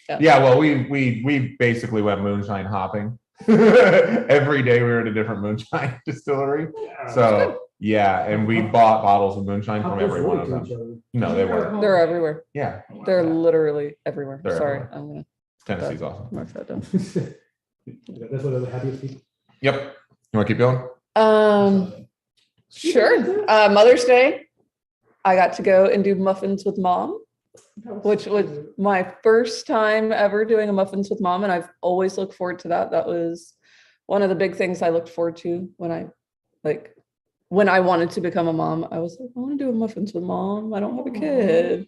Yep.
Yeah, well, we basically went moonshine hopping. Every day we were at a different moonshine distillery.
Yeah.
So yeah, and we bought bottles of moonshine
How
from
close
every
were
one
we
of
to
them.
each other?
No, they weren't.
They're everywhere.
Yeah,
They're
Yeah.
literally everywhere.
They're
Sorry,
everywhere.
I'm gonna
Tennessee's awesome.
mark that down.
That's what the happiest people.
Yep. You want to keep going?
Sure. Mother's Day, I got to go and do muffins with mom, which was my first time ever doing a muffins with mom, and I've always looked forward to that. That was one of the big things I looked forward to when I wanted to become a mom. I was like, I want to do a muffins with mom. I don't have a kid.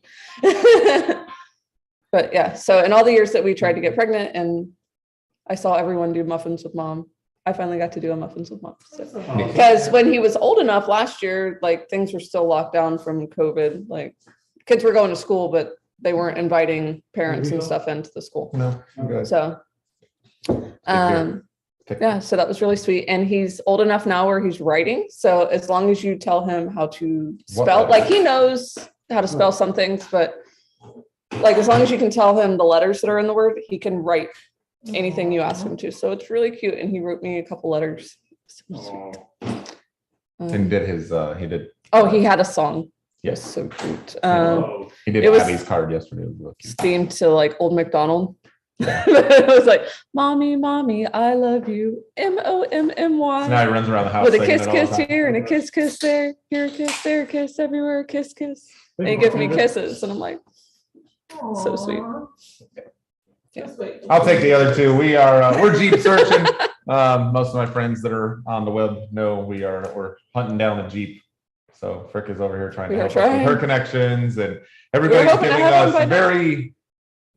But yeah, so in all the years that we tried to get pregnant and I saw everyone do muffins with mom, I finally got to do a muffins with mom. So. Because when he was old enough last year, like things were still locked down from COVID. Like kids were going to school, but they weren't inviting parents and stuff into the school.
No. I'm good.
So,
Take
yeah, so that was really sweet. And he's old enough now where he's writing. So as long as you tell him how to
What
spell,
letters?
like he knows how to spell some things, but like as long as you can tell him the letters that are in the word, he can write anything you ask him to. So it's really cute. And he wrote me a couple letters. So sweet.
And did his he did
Oh, he had a song.
yes.
So cute.
Oh,
He did
it was-
Abby's card yesterday. It was real cute.
Themed to like Old MacDonald. It was like, mommy, mommy, I love you. MOMMY.
So now he runs around the house
With a
singing
kiss,
it all the
kiss
time.
here and a kiss, kiss there. Here, a kiss, there, a kiss everywhere, a kiss, kiss. And he gives me kisses, and I'm like, so sweet.
Yeah.
I'll take the other two. We're Jeep searching. Most of my friends that are on the web know we're hunting down a Jeep So Frick is over here trying to
We are
help us with
trying.
her connections, and everybody's
hoping to
giving
have one by
us
now.
very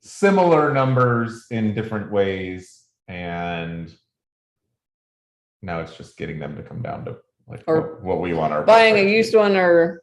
similar numbers in different ways. And now it's just getting them to come down to like
Or
what we want our
Buying a
price to be.
used one or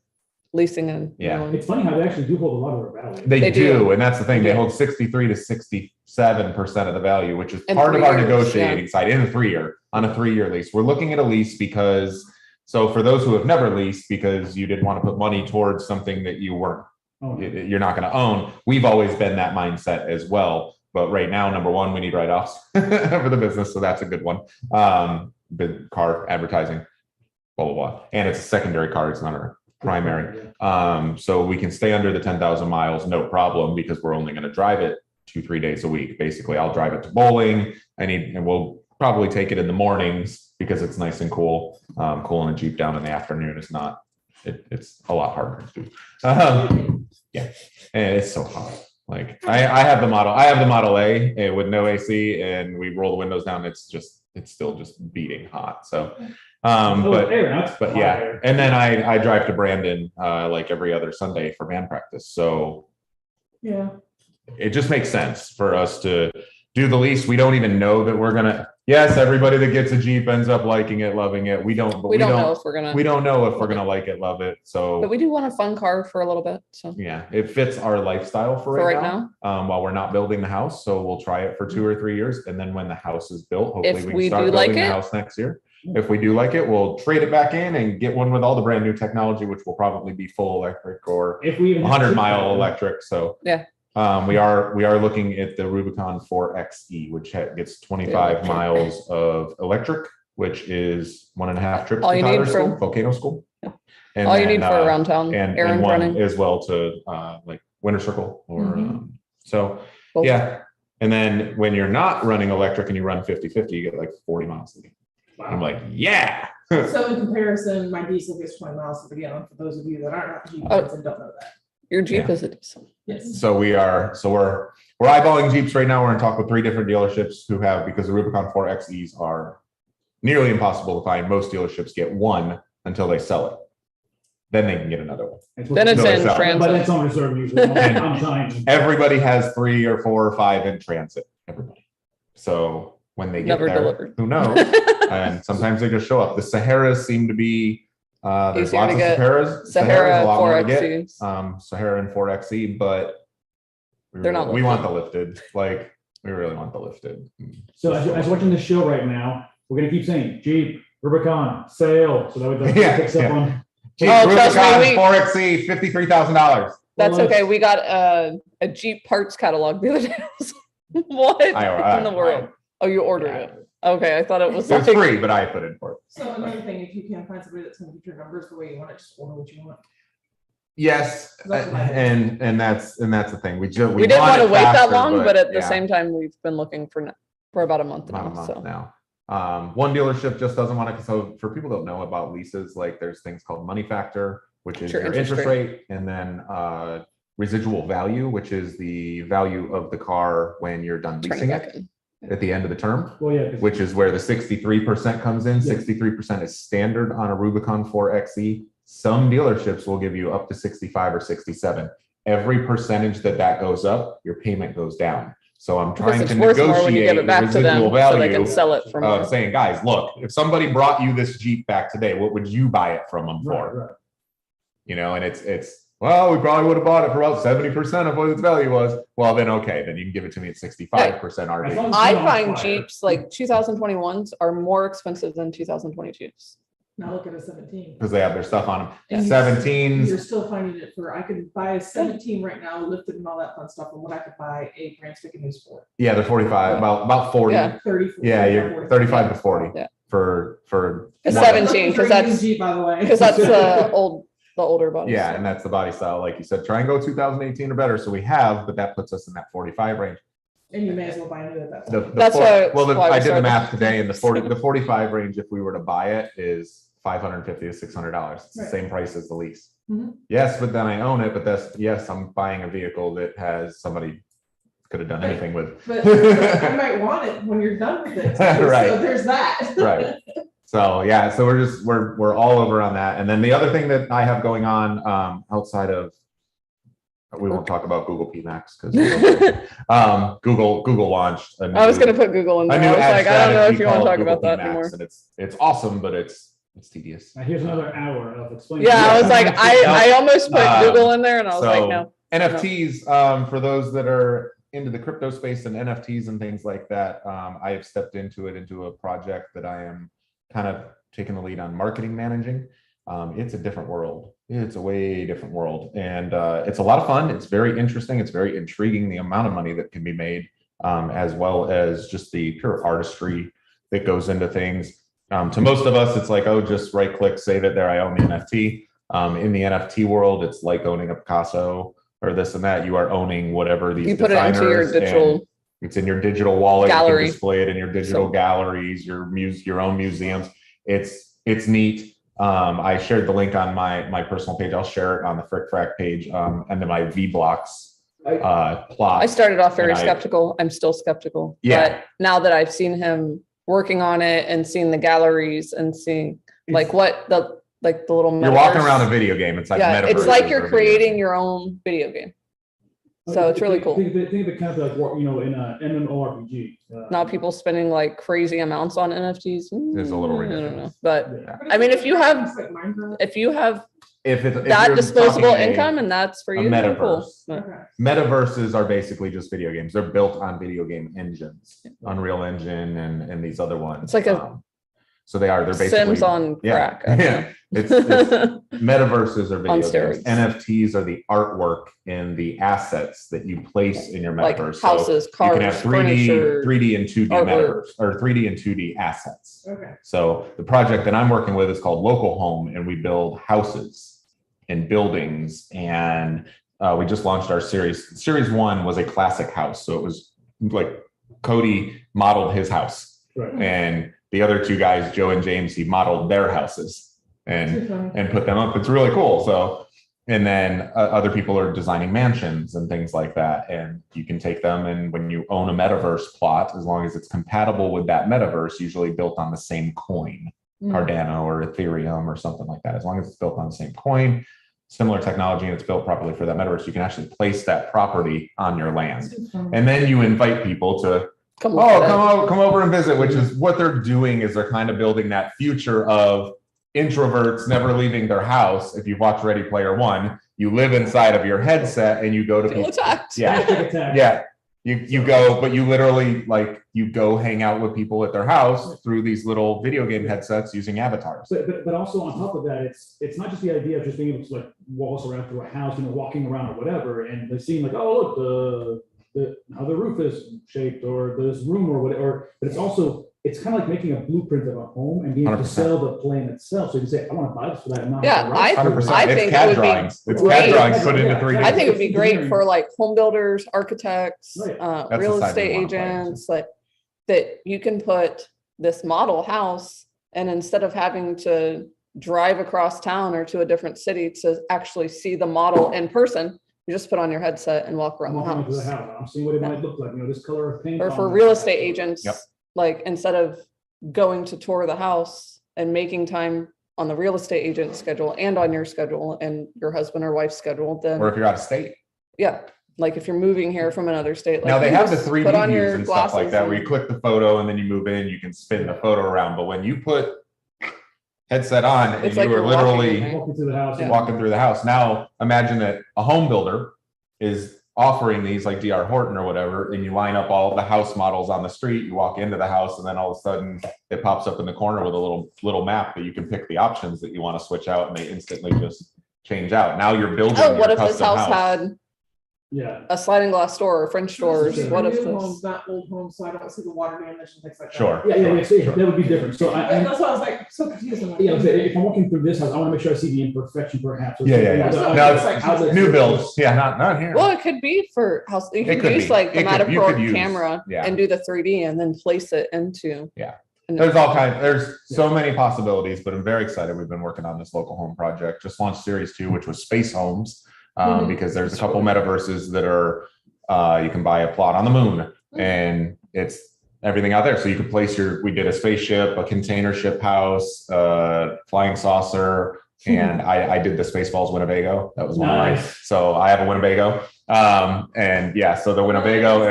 leasing a new
Yeah.
one.
It's funny how they actually do hold a lot of their value.
They
They
do,
do.
and that's the thing. They
Yeah.
hold 63 to 67% of the value, which is
In
part of
3
our
years,
negotiating side in a 3-year on a 3-year lease. We're looking at a lease because, so for those who have never leased because you didn't want to put money towards something that you weren't,
Oh, no.
you're not going to own. We've always been that mindset as well. But right now, number one, we need write-offs for the business, so that's a good one. The car advertising, blah blah blah, and it's a secondary car. It's not our primary. So we can stay under the 10,000 miles, no problem, because we're only going to drive it 2-3 days a week. Basically, I'll drive it to bowling. And we'll probably take it in the mornings because it's nice and cool. Cooling a Jeep down in the afternoon is not, it's a lot harder to do. Yeah, and it's so hot. Like I have the Model A with no AC, and we roll the windows down. It's still just beating hot. So, but yeah, and then I drive to Brandon like every other Sunday for band practice. So
Yeah.
it just makes sense for us to do the lease. We don't even know that we're gonna. Yes, everybody that gets a Jeep ends up liking it, loving it. We don't. But
We don't know if we're gonna.
We don't know if we're gonna like it, love it. So,
But we do want a fun car for a little bit. So
yeah, it fits our lifestyle for right now. While we're not building the house, so we'll try it for 2 or 3 years, and then when the house is built, hopefully
If
we
we
can start
do like
building the
it.
house next year. If we do like it, we'll trade it back in and get one with all the brand new technology, which will probably be full electric or
If we even
100-mile electric. So
Yeah.
we are looking at the Rubicon 4XE, which gets 25 miles of electric, which is 1.5 trips
All
to
you need
Tyler
for-
School, Volcano School. And
all you
then,
need for around town,
and
errand
one
running.
as well to like Winter Circle or
Mhm.
so
Both.
yeah. And then when you're not running electric and you run 50/50, you get like 40 miles a day. I'm like, yeah.
So in comparison, my diesel gets 20 miles to the gallon for those of you that aren't Jeep fans and don't know that.
Your Jeep
Yeah.
is a diesel.
Yes.
So we're eyeballing Jeeps right now. We're in talk with 3 different dealerships who have, because the Rubicon 4XEs are nearly impossible to find. Most dealerships get one until they sell it. Then they can get another one.
Then it's
No,
in
it's not.
But
transit.
it's on reserve usually. I'm trying.
Everybody has 3 or 4 or 5 in transit. Everybody. So when they get
Never
there,
delivered.
who knows? And sometimes they just show up. The Saharas seem to be there's
Easier
lots
to
of
get.
Saharas.
Sahara
a lot more to get.
4XCs.
Sahara and 4XE, but
They're not
we want the lifted. Like we really want the lifted.
So as I was watching the show right now, we're gonna keep saying Jeep, Rubicon, sale. So that would
Yeah,
picks up
yeah.
on.
Jeep
Oh, trust me,
Rubicon
we-
4XE, $53,000.
That's
Well,
okay. We got a Jeep parts catalog the other day. What in the world? Oh, you ordered
Yeah.
it. Okay, I thought it was
It was
like
free, but I put in for it.
So another thing, if you can't find somebody that's gonna get your numbers the way you want it, just order what you want.
Yes,
That's what I
and that's the thing. We
we didn't want to
it
wait that
faster,
long, but at the
yeah,
same time, we've been looking for about a month
about a
now.
month
So
now. One dealership just doesn't want to. So for people who don't know about leases, like there's things called money factor, which is
Sure,
your
interest
interest rate, and then residual value, which is the value of the car when you're done
turn it
leasing
back
it
in.
at the end of the term.
Well, yeah. 'cause-
Which is where the 63% comes in.
Yeah.
63% is standard on a Rubicon 4XE. Some dealerships will give you up to 65 or 67. Every percentage that goes up, your payment goes down. So I'm
Because
trying
it's
to
worth more when you
negotiate
give
the
it back to them,
residual
so they can
value
sell it for more.
of saying, guys, look, if somebody brought you this Jeep back today, what would you buy it from them
Right,
for?
right.
You know, and it's well, we probably would have bought it for about 70% of what its value was. Well, then okay, then you can give it to me at 65%
As
RV.
long as
I
it's not on
find
fire.
Jeeps like 2021s are more expensive than 2022s.
Now look at a 17.
Because they have their stuff on them.
And
17s,
You're still finding it for, I could buy a 17 right now, lifted and all that fun stuff, and what I could buy a brand spanking new Sport.
yeah, they're 45, about 40.
Yeah.
30. 40,
Yeah, you're
40.
35 to 40
Yeah.
for
A
one.
17, because that's
Jeep, by the way.
because that's the older body.
Yeah,
so.
and that's the body style. Like you said, try and go 2018 or better. So we have, but that puts us in that 45 range.
And you may as well buy new at that
The,
point.
the
That's
four-
why-
well,
why we
I did the
started.
math today, and the 45 range, if we were to buy it, is $550 to $600. It's the
Right.
same price as the lease.
Mhm.
Yes, but then I own it. But yes, I'm buying a vehicle that has somebody could have done
Right.
anything with.
But I might want it when you're done with it.
Right.
So there's that.
Right. So yeah, so we're all over on that. And then the other thing that I have going on outside of, we won't talk about Google PMax because Google launched a new,
I was going to put Google in there. I was like, I don't know if you want to talk about that anymore.
And it's awesome, but it's tedious.
Now here's another hour of explaining.
Yeah, I was like, I almost put Google in there, and I was like, no.
NFTs, for those that are into the crypto space and NFTs and things like that, I have stepped into a project that I am kind of taking the lead on marketing managing. It's a different world. It's a way different world. And it's a lot of fun. It's very interesting. It's very intriguing, the amount of money that can be made, as well as just the pure artistry that goes into things. To most of us, it's like, oh, just right click, save it there. I own the NFT. In the NFT world, it's like owning a Picasso or this and that. You are owning whatever these
you put it into your digital.
It's in your digital wallet.
Gallery.
You can display it in your digital galleries, your own museums. It's neat. I shared the link on my personal page. I'll share it on the Frack page, and then my VBlocks plot.
I started off very skeptical. I'm still skeptical.
Yeah.
But now that I've seen him working on it and seeing the galleries and seeing like what the little metaverse.
You're walking around a video game. It's like metaverse.
It's like you're creating your own video game. So it's really cool.
Think of it kind of like what, in a MMORPG.
Not people spending like crazy amounts on NFTs.
It's a little ridiculous.
I don't know. But I mean, if you have that disposable income and that's for you,
metaverse.
Cool.
Metaverses are basically just video games. They're built on video game engines, Unreal Engine and these other ones.
It's like a
so they're basically
Sims on crack.
Yeah. It's metaverses are video games. NFTs are the artwork and the assets that you place in your metaverse.
Like houses, cars,
you can have 3D and 2D metaverse or 3D and 2D assets.
Okay.
So the project that I'm working with is called Local Home, and we build houses and buildings. And we just launched our series. Series 1 was a classic house. So it was like Cody modeled his house.
Right.
And the other two guys, Joe and James, he modeled their houses and put them up. It's really cool. So, and then other people are designing mansions and things like that. And you can take them, and when you own a metaverse plot, as long as it's compatible with that metaverse, usually built on the same coin, Cardano or Ethereum or something like that. As long as it's built on the same coin, similar technology, and it's built properly for that metaverse, you can actually place that property on your land. And then you invite people to come over and visit, which is what they're doing. Is they're kind of building that future of introverts never leaving their house. If you've watched Ready Player One, you live inside of your headset and you go to
Feel attacked.
Yeah. You go, but you literally you go hang out with people at their house through these little video game headsets using avatars.
But also on top of that, it's not just the idea of just being able to waltz around through a house, walking around or whatever, and they seem like, oh look, how the roof is shaped or this room or whatever, but it's kind of like making a blueprint of a home and being able to sell the plan itself. So you can say, I want to buy this for that amount.
Yeah, I
100%.
think
CAD
it would
drawings.
be
It's CAD drawings put into 3D.
I think it would be great for home builders, architects,
Right.
real estate agents, that you can put this model house, and instead of having to drive across town or to a different city to actually see the model in person, you just put on your headset and walk around the house.
I'm seeing what it might look like, this color of paint.
Or for real estate agents, instead of going to tour the house and making time on the real estate agent schedule and on your schedule and your husband or wife's schedule, then
or if you're out of state.
Yeah. Like if you're moving here from another state.
Now they have the 3D views and stuff like that where you click the photo and then you move in, you can spin the photo around. But when you put headset on and you are literally
walking
through the house. Now imagine that a home builder is offering these like DR Horton or whatever, and you line up all the house models on the street, you walk into the house, and then all of a sudden it pops up in the corner with a little map that you can pick the options that you want to switch out, and they instantly just change out. Now you're building
what if this house had a sliding glass door or French doors? What if this?
Homes, not old homes, so I don't see the water damage and things like that.
Sure.
That would be different. So
that's why I was like so confused.
If I'm walking through this house, I want to make sure I see the imperfection, perhaps.
No, it's new builds. Yeah, not here.
Well, it could be for house. You could use the Matterport camera and do the 3D and then place it into.
Yeah. There's all kinds. There's so many possibilities, but I'm very excited. We've been working on this local home project. Just launched series 2, which was space homes. Because there's a couple metaverses that are you can buy a plot on the moon, and it's everything out there. So you could place we did a spaceship, a container ship house, flying saucer, and I did the Spaceballs Winnebago. That was one of mine. So I have a Winnebago. And yeah, so the Winnebago,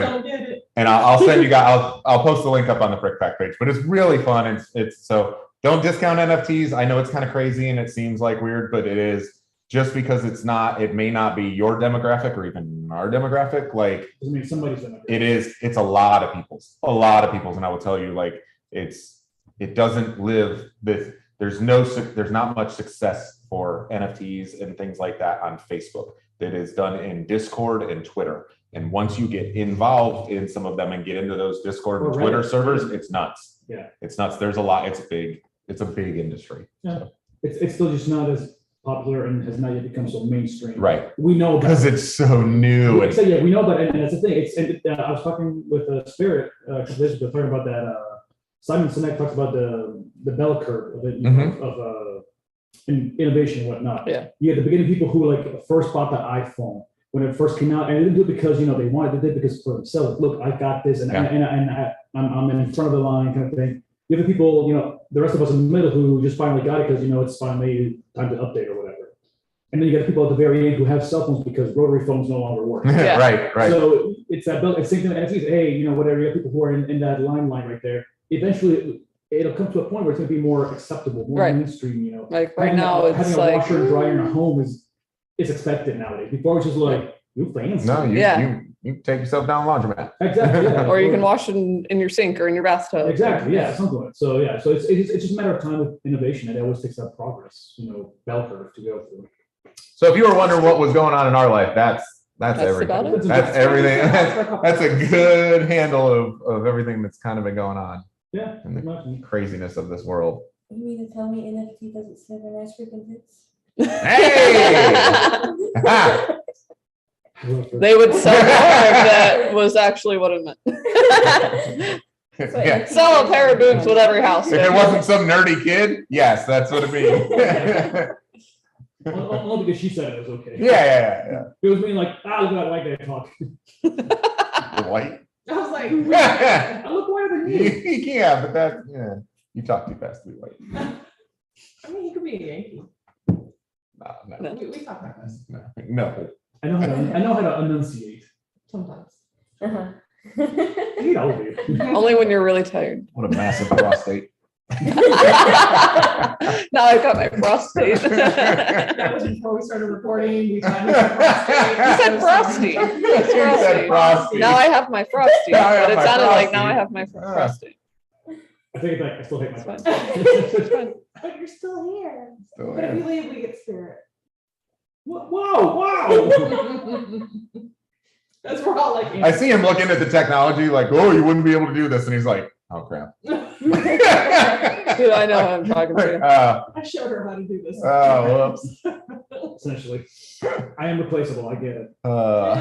and I'll send you guys, I'll post the link up on the Frick Pack page, but it's really fun. It's so don't discount NFTs. I know it's kind of crazy and it seems like weird, but it is. Just because it may not be your demographic or even our demographic, like
somebody's demographic.
It's a lot of people's, and I will tell you, like, it doesn't live this, there's not much success for NFTs and things like that on Facebook. That is done in Discord and Twitter. And once you get involved in some of them and get into those Discord and Twitter servers, it's nuts.
Yeah.
It's nuts. There's a lot, it's a big industry.
Yeah. So. It's still just not as popular and has not yet become so mainstream.
Right.
We know
because it's so new.
We know about it, and that's the thing. I was talking with Spirit a couple days ago, talking about that. Simon Sinek talks about the bell curve of it, of innovation and whatnot.
Yeah.
You had the beginning people who like first bought the iPhone when it first came out, and they didn't do it because they wanted to do it because for themselves. Look, I got this, and I'm in front of the line, kind of thing. You have the people, the rest of us in the middle who just finally got it because it's finally time to update or whatever. And then you got people at the very end who have cell phones because rotary phones no longer work.
Yeah.
Right.
So it's that it's same thing. NFTs. Hey, whatever. You have people who are in that limelight right there. Eventually, it'll come to a point where it's going to be more acceptable, more mainstream.
Like right now, it's
having
like
a washer and dryer in a home is expected nowadays. Before it's just like you fancy.
No, you take yourself down a laundromat.
Exactly. Yeah.
Or you can wash in your sink or in your bathtub.
Exactly. Yeah. Something like that. So yeah. So it's just a matter of time with innovation. It always takes that progress, bell curve to go through.
So if you were wondering what was going on in our life, that's everything.
About it?
That's everything. That's a good handle of everything that's kind of been going on.
Yeah.
And the craziness of this world.
You mean to tell me NFT doesn't stand for nice freaking hits?
Hey!
They would sell more if that was actually what it meant.
Yeah.
Sell a pair of boobs with every house.
If it wasn't some nerdy kid, yes, that's what it means.
Only because she said it was okay.
Yeah.
It was being like, look at that white guy talk.
White?
I was like,
I look whiter than you.
Yeah, but you talk too fast to be white.
I mean, he could be a Yankee.
No.
We talk about this
No.
I know how to enunciate.
sometimes.
Uh-huh.
I hate all of you.
Only when you're really tired.
What a massive prostate.
Now I've got my prostate.
That was before we started recording. We said
Frosty.
You said frosty.
Now I have my frosty.
Now I have
But it
my
sounded like
frosty.
now I have my frosty.
I take it back. I still hate my
It's
friends.
It's fine.
But you're still here.
Still
But if
there.
you leave, we get spirit.
Whoa!
That's we're all like.
I see him looking at the technology like, oh, you wouldn't be able to do this. And he's like, oh, crap.
Dude, I know who I'm talking to.
I showed her how to do this.
Whoops.
Essentially, I am replaceable. I get it.
Nah.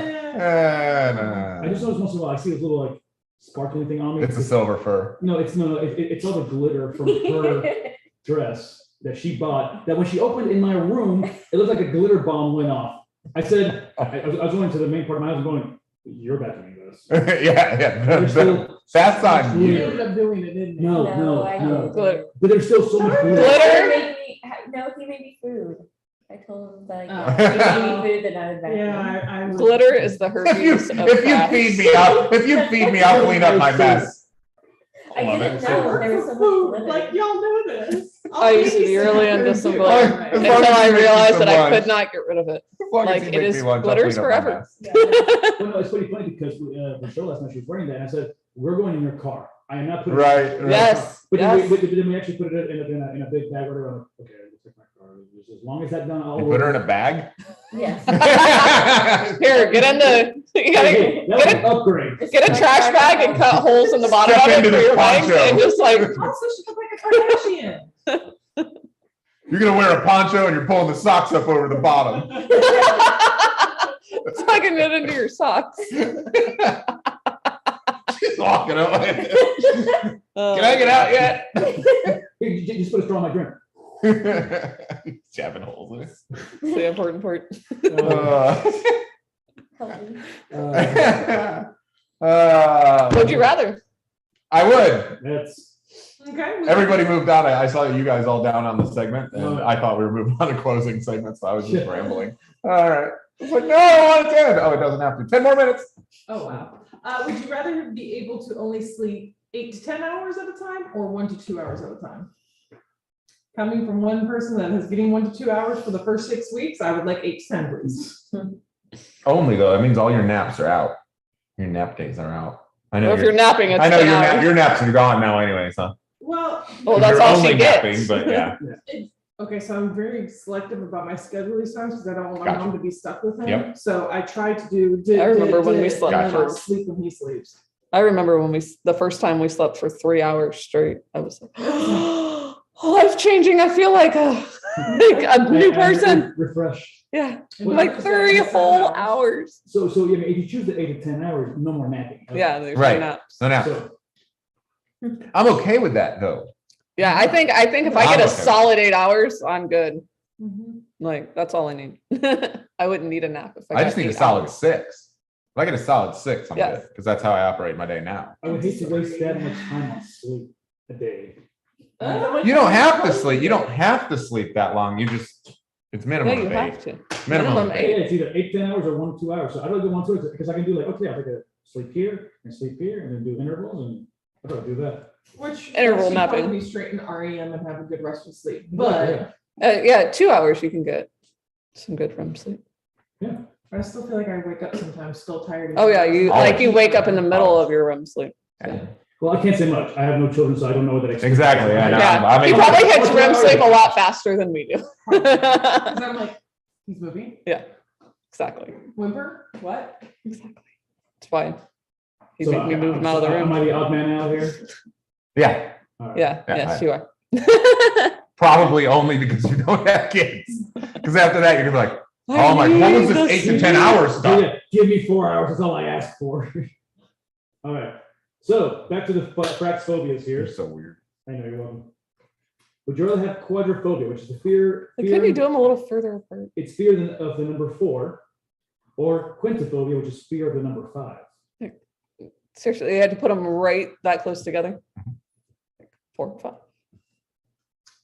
I just noticed once in a while I see this little like sparkling thing on me.
It's a silver fur.
No, it's all the glitter from her dress that she bought. That when she opened in my room, it looked like a glitter bomb went off. I said, I was going to the main part of my house and going, "You're about to do this."
Yeah. That's on
You
you.
ended up doing it, didn't you?
No.
I didn't.
Glitter.
But there's still so much glitter.
Glitter?
He made me food. I told him that
Oh.
he made me food that I would back him.
Yeah, I would-
Glitter is the herpes of
If you
crafts.
feed me, I'll clean up my mess.
I
Love
didn't
it.
know there was so much
Food,
glitter.
like y'all know this.
I used to be really into some glitter
As long
until
as
I
you make me
realized
some
that I
lunch.
could not get rid of it.
As long as
Like,
you
it
make
is-
me lunch, I'll
glitter's
clean up my
forever.
mess.
Well, no, it's pretty funny because Michelle last night she was wearing that, and I said, "We're going in your car. I am not putting it
Right.
in
Yes.
But
Yes.
then we actually put it in a big bag. Whatever. I'm like, okay, I'll take my car. Just as long as that's done, I'll
You put her in a bag?
Yes.
Here, get in the. You gotta
Hey, that was
get
an upgrade.
get a trash bag and cut holes in the bottom
Step
of it
into
for
this
your legs
poncho.
and just like.
Also, she looked like a Kardashian.
You're gonna wear a poncho and you're pulling the socks up over the bottom.
Tucking it into your socks.
She's walking away. Can I get out yet?
Hey, you just put a straw in my drink.
Jabbing holes in it.
That's the important part.
Uh,
Would you rather?
I would.
That's
Okay.
Everybody moved on. I saw you guys all down on the segment, and I thought we were moving on to closing segment, so I was just rambling. All right. It's like, no, I want to 10. Oh, it doesn't have to. 10 more minutes.
Oh, wow. Would you rather be able to only sleep 8 to 10 hours at a time or 1 to 2 hours at a time? Coming from one person that is getting 1 to 2 hours for the first 6 weeks, I would like 8 to 10, please.
Only though, that means all your naps are out. Your nap days are out. I know.
Well, if you're napping, it's
I know
10
your
hours.
your naps are gone now, anyway. So.
Well,
That's
You're
all
only
she gets.
napping, but yeah.
okay, so I'm very selective about my schedule these times because I don't want my
Gotcha.
mom to be stuck with him.
Yep.
So I try to do.
I remember when we slept
and then I'll
for-
sleep when he sleeps.
I remember when the first time we slept for 3 hours straight, I was like, oh, life changing. I feel like a new person.
refreshed.
Yeah.
And
Like
Dr.
3
said 7
whole
hours.
hours.
So yeah, if you choose the 8 to 10 hours, no more napping.
Yeah. There's
Right.
no naps.
No nap.
So,
I'm okay with that though.
Yeah. I think if I
I'm
get a
okay.
solid 8 hours, I'm good.
Mhm.
Like that's all I need. I wouldn't need a nap if I
I
got
just need a
8
solid
hours.
6. If I get a solid 6, I'm
Yeah.
good because that's how I operate my day now.
I would hate to waste that much time on sleep a day.
You don't have to sleep. You don't have to sleep that long. It's
Yeah,
minimum
you
of
have
8.
to.
Minimum
Minimum
of
Yeah,
8.
it's either 8 to 10 hours or 1 to 2 hours. So I don't do 1 to 2 hours because I can do like, okay, I'll take a sleep here and sleep here and then do intervals and I'll probably do that.
Which
Interval
yes, you probably
napping.
be straight in REM and have a good restful sleep. But
Yeah, 2 hours you can get some good REM sleep.
I still feel like I wake up sometimes still tired.
Oh yeah, you
Always.
wake up in the middle of your REM sleep.
Well, I can't say much. I have no children, so I don't know what that experience is.
Exactly, I know.
Yeah,
I mean-
he probably hits REM sleep a lot faster than we do.
Because I'm like, he's moving.
Exactly.
Whimper? What?
Exactly. It's fine. He's
So,
making me move him out of the
Am
room.
I the odd man out here?
Yeah.
All right.
Yeah,
Yeah,
yes,
I-
you are.
Probably only because you don't have kids. Because after that, you're gonna be like,
I
oh my, what was
need
this
this
8 to 10 hours stuff?
Yeah, give me 4 hours. That's all I asked for. All right. So back to the Frack's phobias here.
You're so weird.
I know you're welcome. Would you rather have quadrophobia, which is the fear?
Couldn't you do them a little further apart?
It's fear of the number 4, or quintophobia, which is fear of the number 5.
Seriously, you had to put them right that close together. Like 4 and 5.
Well,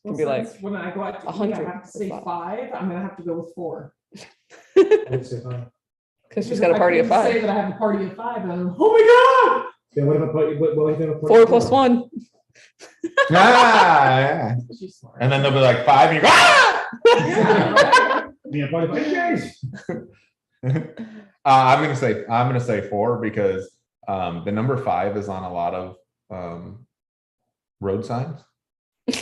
Can be like
since when I go out to eat,
100
I have to say
or
5. I'm gonna have to go with 4.
I would say 5.
Because she's got a party of
If I couldn't
5.
Say that I have a party of 5, and I'm, oh
Then what about what if you have a party
4
of
plus 1.
Yeah.
my god, she's smart.
And then they'll be like 5, and you go, ah!
Yeah, a party of 5 guys.
I'm gonna say 4 because the number 5 is on a lot of road signs.
Sorry,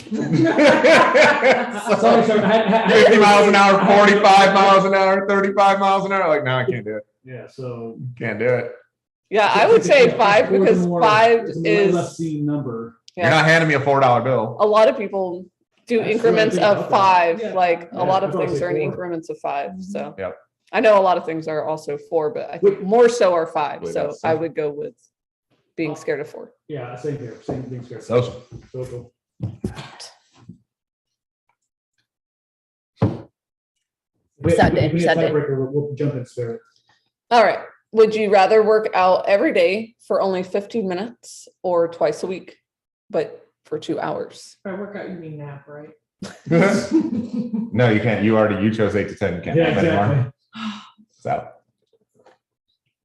50
sorry.
miles an hour, 45 miles an hour, 35 miles an hour. Like, no, I can't do it.
Yeah, so.
Can't do it.
Yeah, I would say 5 because 5
Less
is,
seen number.
You're not handing me a $4 bill.
a lot of people do
That's
increments
true, I think
of
about that.
5.
Yeah.
Like
Yeah,
a lot of
I'd probably
things
say
are in
4.
increments of 5. So
Yep.
I know a lot of things are also 4, but I think more so are 5.
Believe
So
that's
I
so.
would go with being scared of 4.
Yeah, same here. Same thing.
Social.
Social.
Sunday,
If we need a
Sunday.
tiebreaker, we'll jump in spirit.
All right. Would you rather work out every day for only 15 minutes or twice a week, but for 2 hours?
If I work out, you mean nap, right?
No, you can't. You chose 8 to 10. You can't
Yeah,
have anymore.
exactly.
So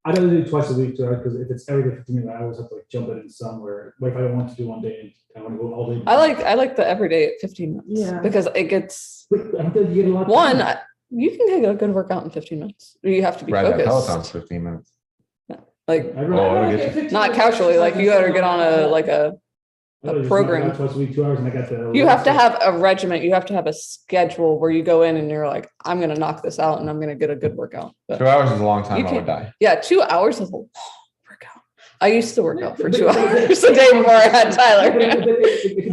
I'd rather do twice a week too, because if it's every day 15 minutes, I always have to like jump in somewhere. Like if I don't want to do one day, I want to go all day.
I like the everyday at 15 minutes
Yeah.
because it gets
But I don't think you get a lot.
one. You can get a good workout in 15 minutes. You have to be
ride that Peloton's
focused.
15 minutes.
Like
I'd
Oh,
rather,
it'll get you.
not casually. Like you got to get on
I'd rather just
program.
knock it out twice a week, 2 hours, and I got the.
you have to have a regiment. You have to have a schedule where you go in and you're like, I'm going to knock this out and I'm going to get a good workout. But
2 hours is a long time.
You
I would die.
yeah, 2 hours is a long workout. I used to work out for 2 hours a day before I had Tyler.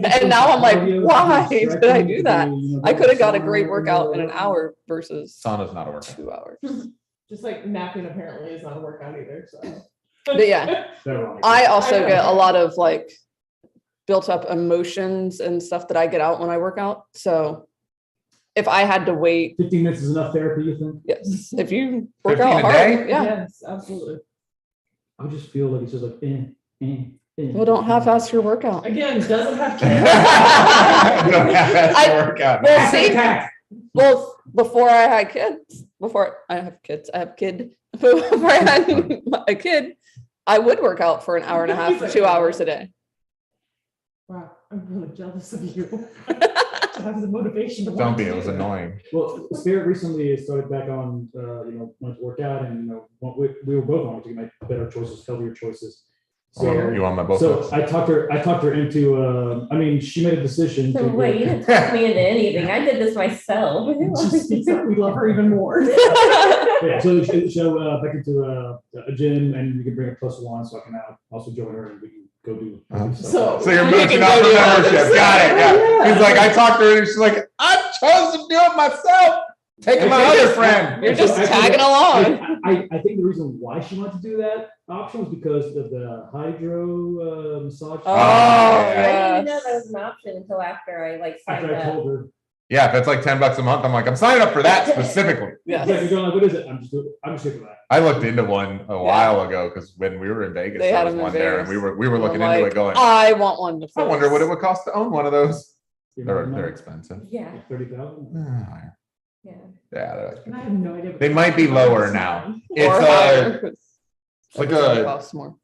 And now I'm like, why did I do that? I could have got a great workout in an hour versus
Sauna's not a workout.
2 hours.
Just like napping apparently is not a workout either. So.
But yeah, I also get a lot of like built up emotions and stuff that I get out when I work out. So if I had to wait,
15 minutes is enough therapy, you think?
yes, if you work
15
out
a
hard,
day?
yeah.
Yes, absolutely.
I would just feel like it's just like,
Well, don't half-ass your workout.
Again, doesn't have
You don't have that
I-
to work out.
Well, see, well, before I had kids, before I have kids, I have kid. Before I had a kid, I would work out for an hour and a half to 2 hours a day.
Wow, I'm really jealous of you. To have the motivation to
Don't
want
be,
to
it was
do that.
annoying.
Well, Spirit recently started back on, wanted to work out, and we were both wanting to make better choices, healthier choices. So,
You want my both?
so I talked her into. I mean, she made a decision.
So wait, you didn't talk me into anything. I did this myself.
We love her even more.
Yeah, so she'll back into a gym, and you can bring a +1, so I can also join her, and we can go do.
So-
So you're
You
mooching
can
off
go
the
do
membership.
it.
Got it. Yeah.
Yeah.
He's like, I talked to her and she's like, I chose to do it myself. Taking my other friend.
You're just
So actually,
tagging along.
I think the reason why she wanted to do that option was because of the hydro massage.
Oh,
I
yeah.
didn't even know that was an option until after I signed
After I
up.
told her,
Yeah, if it's like $10 a month, I'm like, I'm signing up for that specifically.
yeah,
Yes.
you're going like, what is it? I'm just here for that.
I looked into one a while ago because when we were in Vegas,
They
there
had
was
them in
one there, and
Vegas.
we were looking
I'm
into
like,
it, going,
I want one.
I wonder what it would cost to own one of those.
You
They're
know,
expensive.
Yeah,
30,000.
yeah.
Yeah,
And I have no idea. what
They might be lower now. It's
Or
a
higher, 'cause
like
everything
a-
costs more.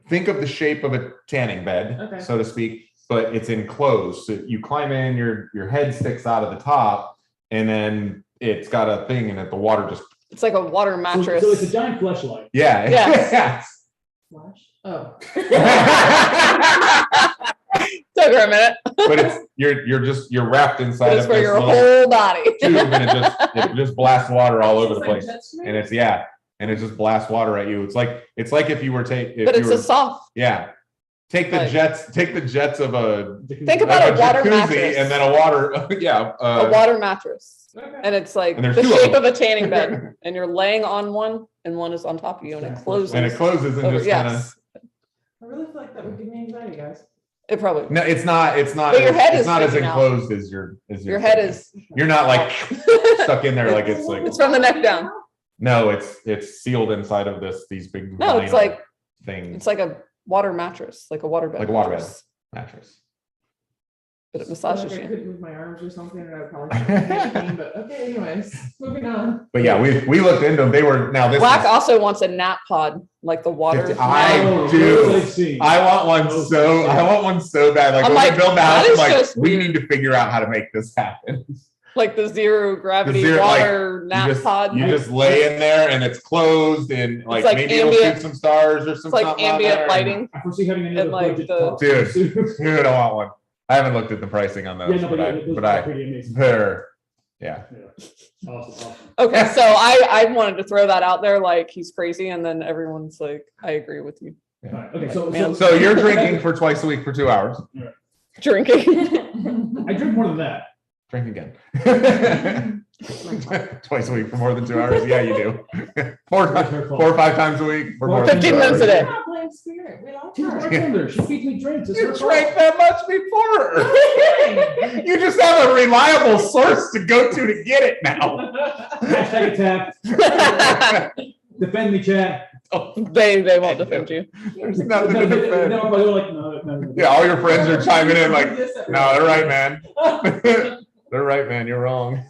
think of the shape of a tanning bed,
Okay.
so to speak, but it's enclosed. So you climb in, your head sticks out of the top, and then it's got a thing in it. The water just
It's like a water mattress.
So it's a giant fleshlight.
yeah.
Yes.
Flash? Oh.
Took her a minute.
But it's you're wrapped inside
It's
of
for
this
your
little
whole body.
tube, and it just blasts water all over the
It's
place.
like jet stream?
And it's and it just blasts water at you. It's like if you were
But it's a soft.
take the
like-
jets of a
Think about
of
a water
jacuzzi
mattress.
and then a water
A water mattress.
Okay.
And it's like
And there's
the
two of
shape
them.
of a tanning bed. And you're laying on one and one is on top of you and it closes.
and it closes and
over-
just kind of
yes.
I really feel like that would give me anxiety, guys.
It probably.
no, it's not
But your head
it's
is
not as
sticking out.
enclosed as your
Your head is.
you're not like stuck in there like it's like
It's from the neck down.
no, it's sealed inside of these big
No, it's
vinyl
like
things
it's like a water mattress, like a water bed.
Like a water bed.
mattress.
mattress.
But it
I feel
massages
like I
you.
couldn't move my arms or something, and I would probably start panicking, but okay, anyways, moving on.
But yeah, we looked into them. They were now this
Black
is,
also wants a nap pod, like the water.
I
Oh,
do.
those I've seen.
I want one so bad. Like
I'm
when
like,
we build the
that
house,
is
I'm like,
just
we
weird.
need to figure out how to make this happen.
Like the zero gravity
The zero, like,
water nap pod.
You just lay in there and it's closed and like,
like
maybe it'll
ambient-
shoot some stars or some
It's like
something on
ambient
there.
lighting.
I foresee having another
And, like,
budget
the-
talk
Dude.
soon.
Dude, I want one. I haven't looked at the pricing on those,
Yeah, no, but those
but
are
I
pretty amazing.
they're yeah.
Yeah. Awesome.
Okay, so I wanted to throw that out there, like he's crazy, and then everyone's like, I agree with you.
All right, okay, so
Man.
So you're drinking for twice a week for 2 hours.
Drinking.
I drink more than that.
Drink again. Twice a week for more than 2 hours. Yeah, you do. Four or 5 times a week for more than
15
2
minutes
hours.
a day.
I'm not playing spirit. We like
She's a
her.
bartender. She feeds me drinks. It's
You
her
drank
fault.
that much before. You just have a reliable source to go to get it now.
Hashtag attack. Defend me, chat.
They won't defend you.
There's nothing to defend.
No, but they're like, no.
Yeah, all your friends are chiming in like,
Yes,
no, they're right, man. They're right, man. You're wrong.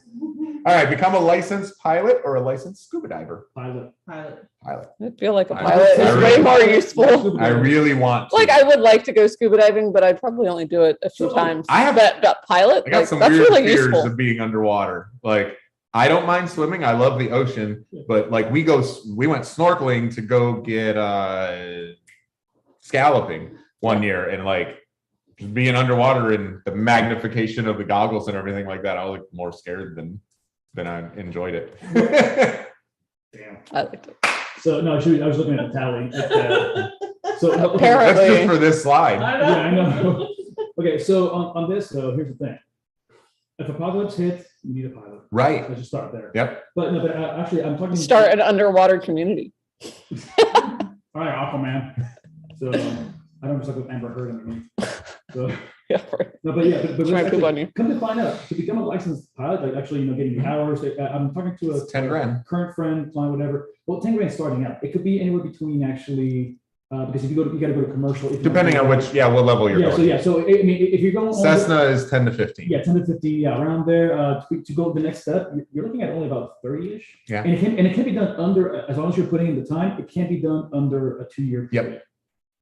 All right, become a licensed pilot or a licensed scuba diver.
Pilot.
Pilot.
Pilot.
I feel like a
I
pilot is
really-
way more useful.
I really want to.
Like I would like to go scuba diving, but I'd probably only do it a few
So,
times.
I have-
But pilot,
I got
like,
some
that's
weird
really
fears
useful.
of being underwater. Like, I don't mind swimming. I love the ocean, but like we went snorkeling to go get scalloping one year, and like just being underwater and the magnification of the goggles and everything like that, I was like more scared than I enjoyed it.
Damn.
I liked it.
So no, I was looking at the tally. So
Apparently.
That's just for this slide.
I
Yeah, I know. Okay, so on this though, here's the thing. If apocalypse hits, you need a pilot.
Right.
Let's just start there.
Yep.
But actually, I'm talking.
Start an underwater community.
All right, Aquaman. So I don't just like with Amber Heard underneath. So
Yeah, right.
no, but yeah, but
Try and
actually,
poop on you.
come to find out, to become a licensed pilot, like actually, getting the hours. I'm talking to
It's 10 grand.
current friend, client, whatever. Well, 10 grand starting out. It could be anywhere between actually Because if you gotta go to commercial. if you
Depending on
want
which, what level you're going.
So I mean, if you're going.
Cessna is 10 to 15.
Yeah, 10 to 15, yeah, around there. To go the next step, you're looking at only about 30-ish.
Yeah.
And it can be done under, as long as you're putting in the time, it can't be done under a 2-year
Yep.
period.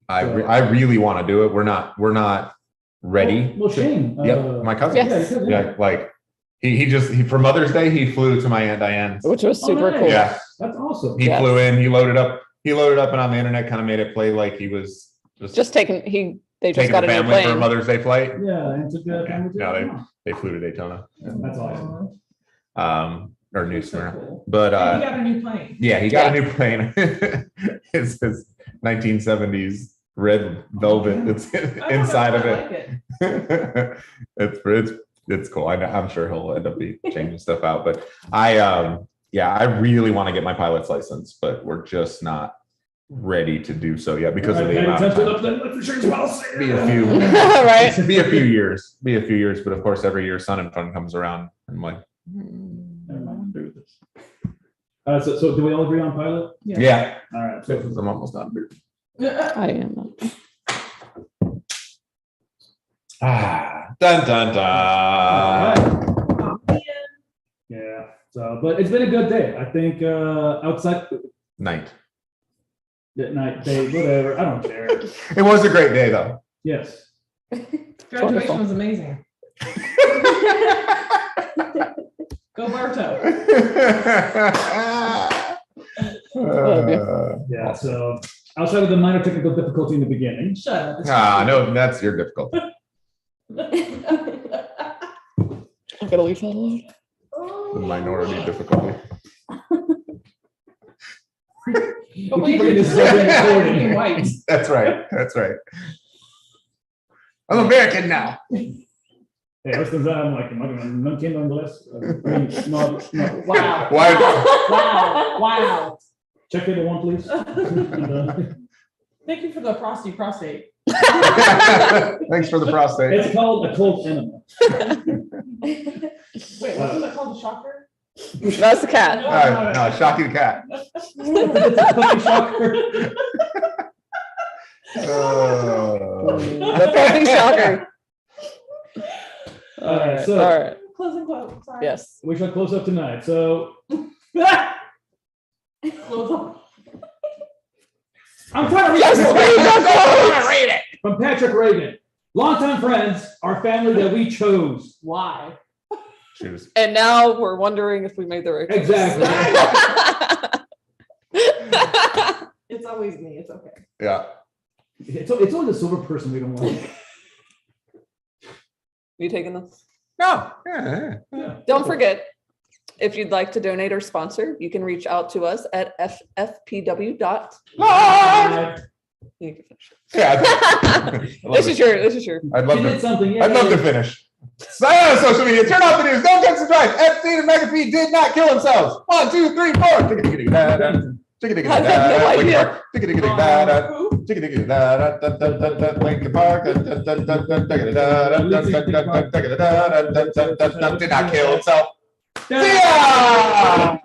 I really want to do it. We're not ready.
Well, Shane.
Yep, my cousin.
Yes.
Yeah.
Like he for Mother's Day, he flew to my Aunt Diane's.
Which was super
nice.
cool.
Yeah.
That's awesome.
He
Yes.
flew in, he loaded up and on the internet kind of made it play like he was
Just taking, they just
taking
got
a
a new
family for a
plane.
Mother's Day flight.
Yeah, and took the family to
No,
Omaha.
They flew to Daytona.
That's awesome.
Or New
That's so
Smyrna.
cool.
But
And he got a new plane.
yeah, he got a new plane. It's his 1970s red velvet that's inside of it. It's cool. I'm sure he'll end up changing stuff out. But I really want to get my pilot's license, but we're just not ready to do so yet because of the amount of time. Be a few,
Right.
be a few years. But of course, every year Sun and Fun comes around. I'm like,
Never mind, do this. So do we all agree on pilot?
yeah.
All right.
So I'm almost done.
I am.
Dun dun dun.
Yeah. So, but it's been a good day. I think outside
Night.
that night, day, whatever. I don't care.
It was a great day though.
Yes.
Graduation was amazing. Go Barto.
Yeah. So outside of the minor technical difficulty in the beginning.
Shut up.
No, that's your difficulty.
I'm gonna leave that alone.
The minority difficulty.
But wait,
Keep this recording.
white.
That's right. I'm American now.
Hey, I was thinking, I'm like, am I gonna no English? No.
Wow.
Why?
Wow.
Check table one, please.
Thank you for the frosty prostate.
Thanks for the prostate.
It's called a cold enema.
Wait, wasn't that called a shocker?
That's the cat.
No, Shocky the cat.
It's a puppy shocker.
The puppy shocker.
All right, so
All right.
Closing quote. Sorry.
Yes.
we shall close up tonight. So
Close up.
I'm trying to read
Yes,
this.
read it.
From Patrick Reagan. Longtime friends, our family that we chose.
Why?
Choose.
And now we're wondering if we made the right choice.
Exactly.
It's always me. It's okay.
Yeah.
It's only the silver person we don't like.
You taking this?
No. Yeah.
Yeah.
Don't forget, if you'd like to donate or sponsor, you can reach out to us at ffpw. You can finish it.
Yeah.
This is your.
I'd love
You did
to.
something.
I'd love to finish. Sign on social media. Turn off the news. Don't text and drive. Epstein and McAfee did not kill themselves. 1, 2, 3, 4. Lincoln Park. Did not kill himself. See ya!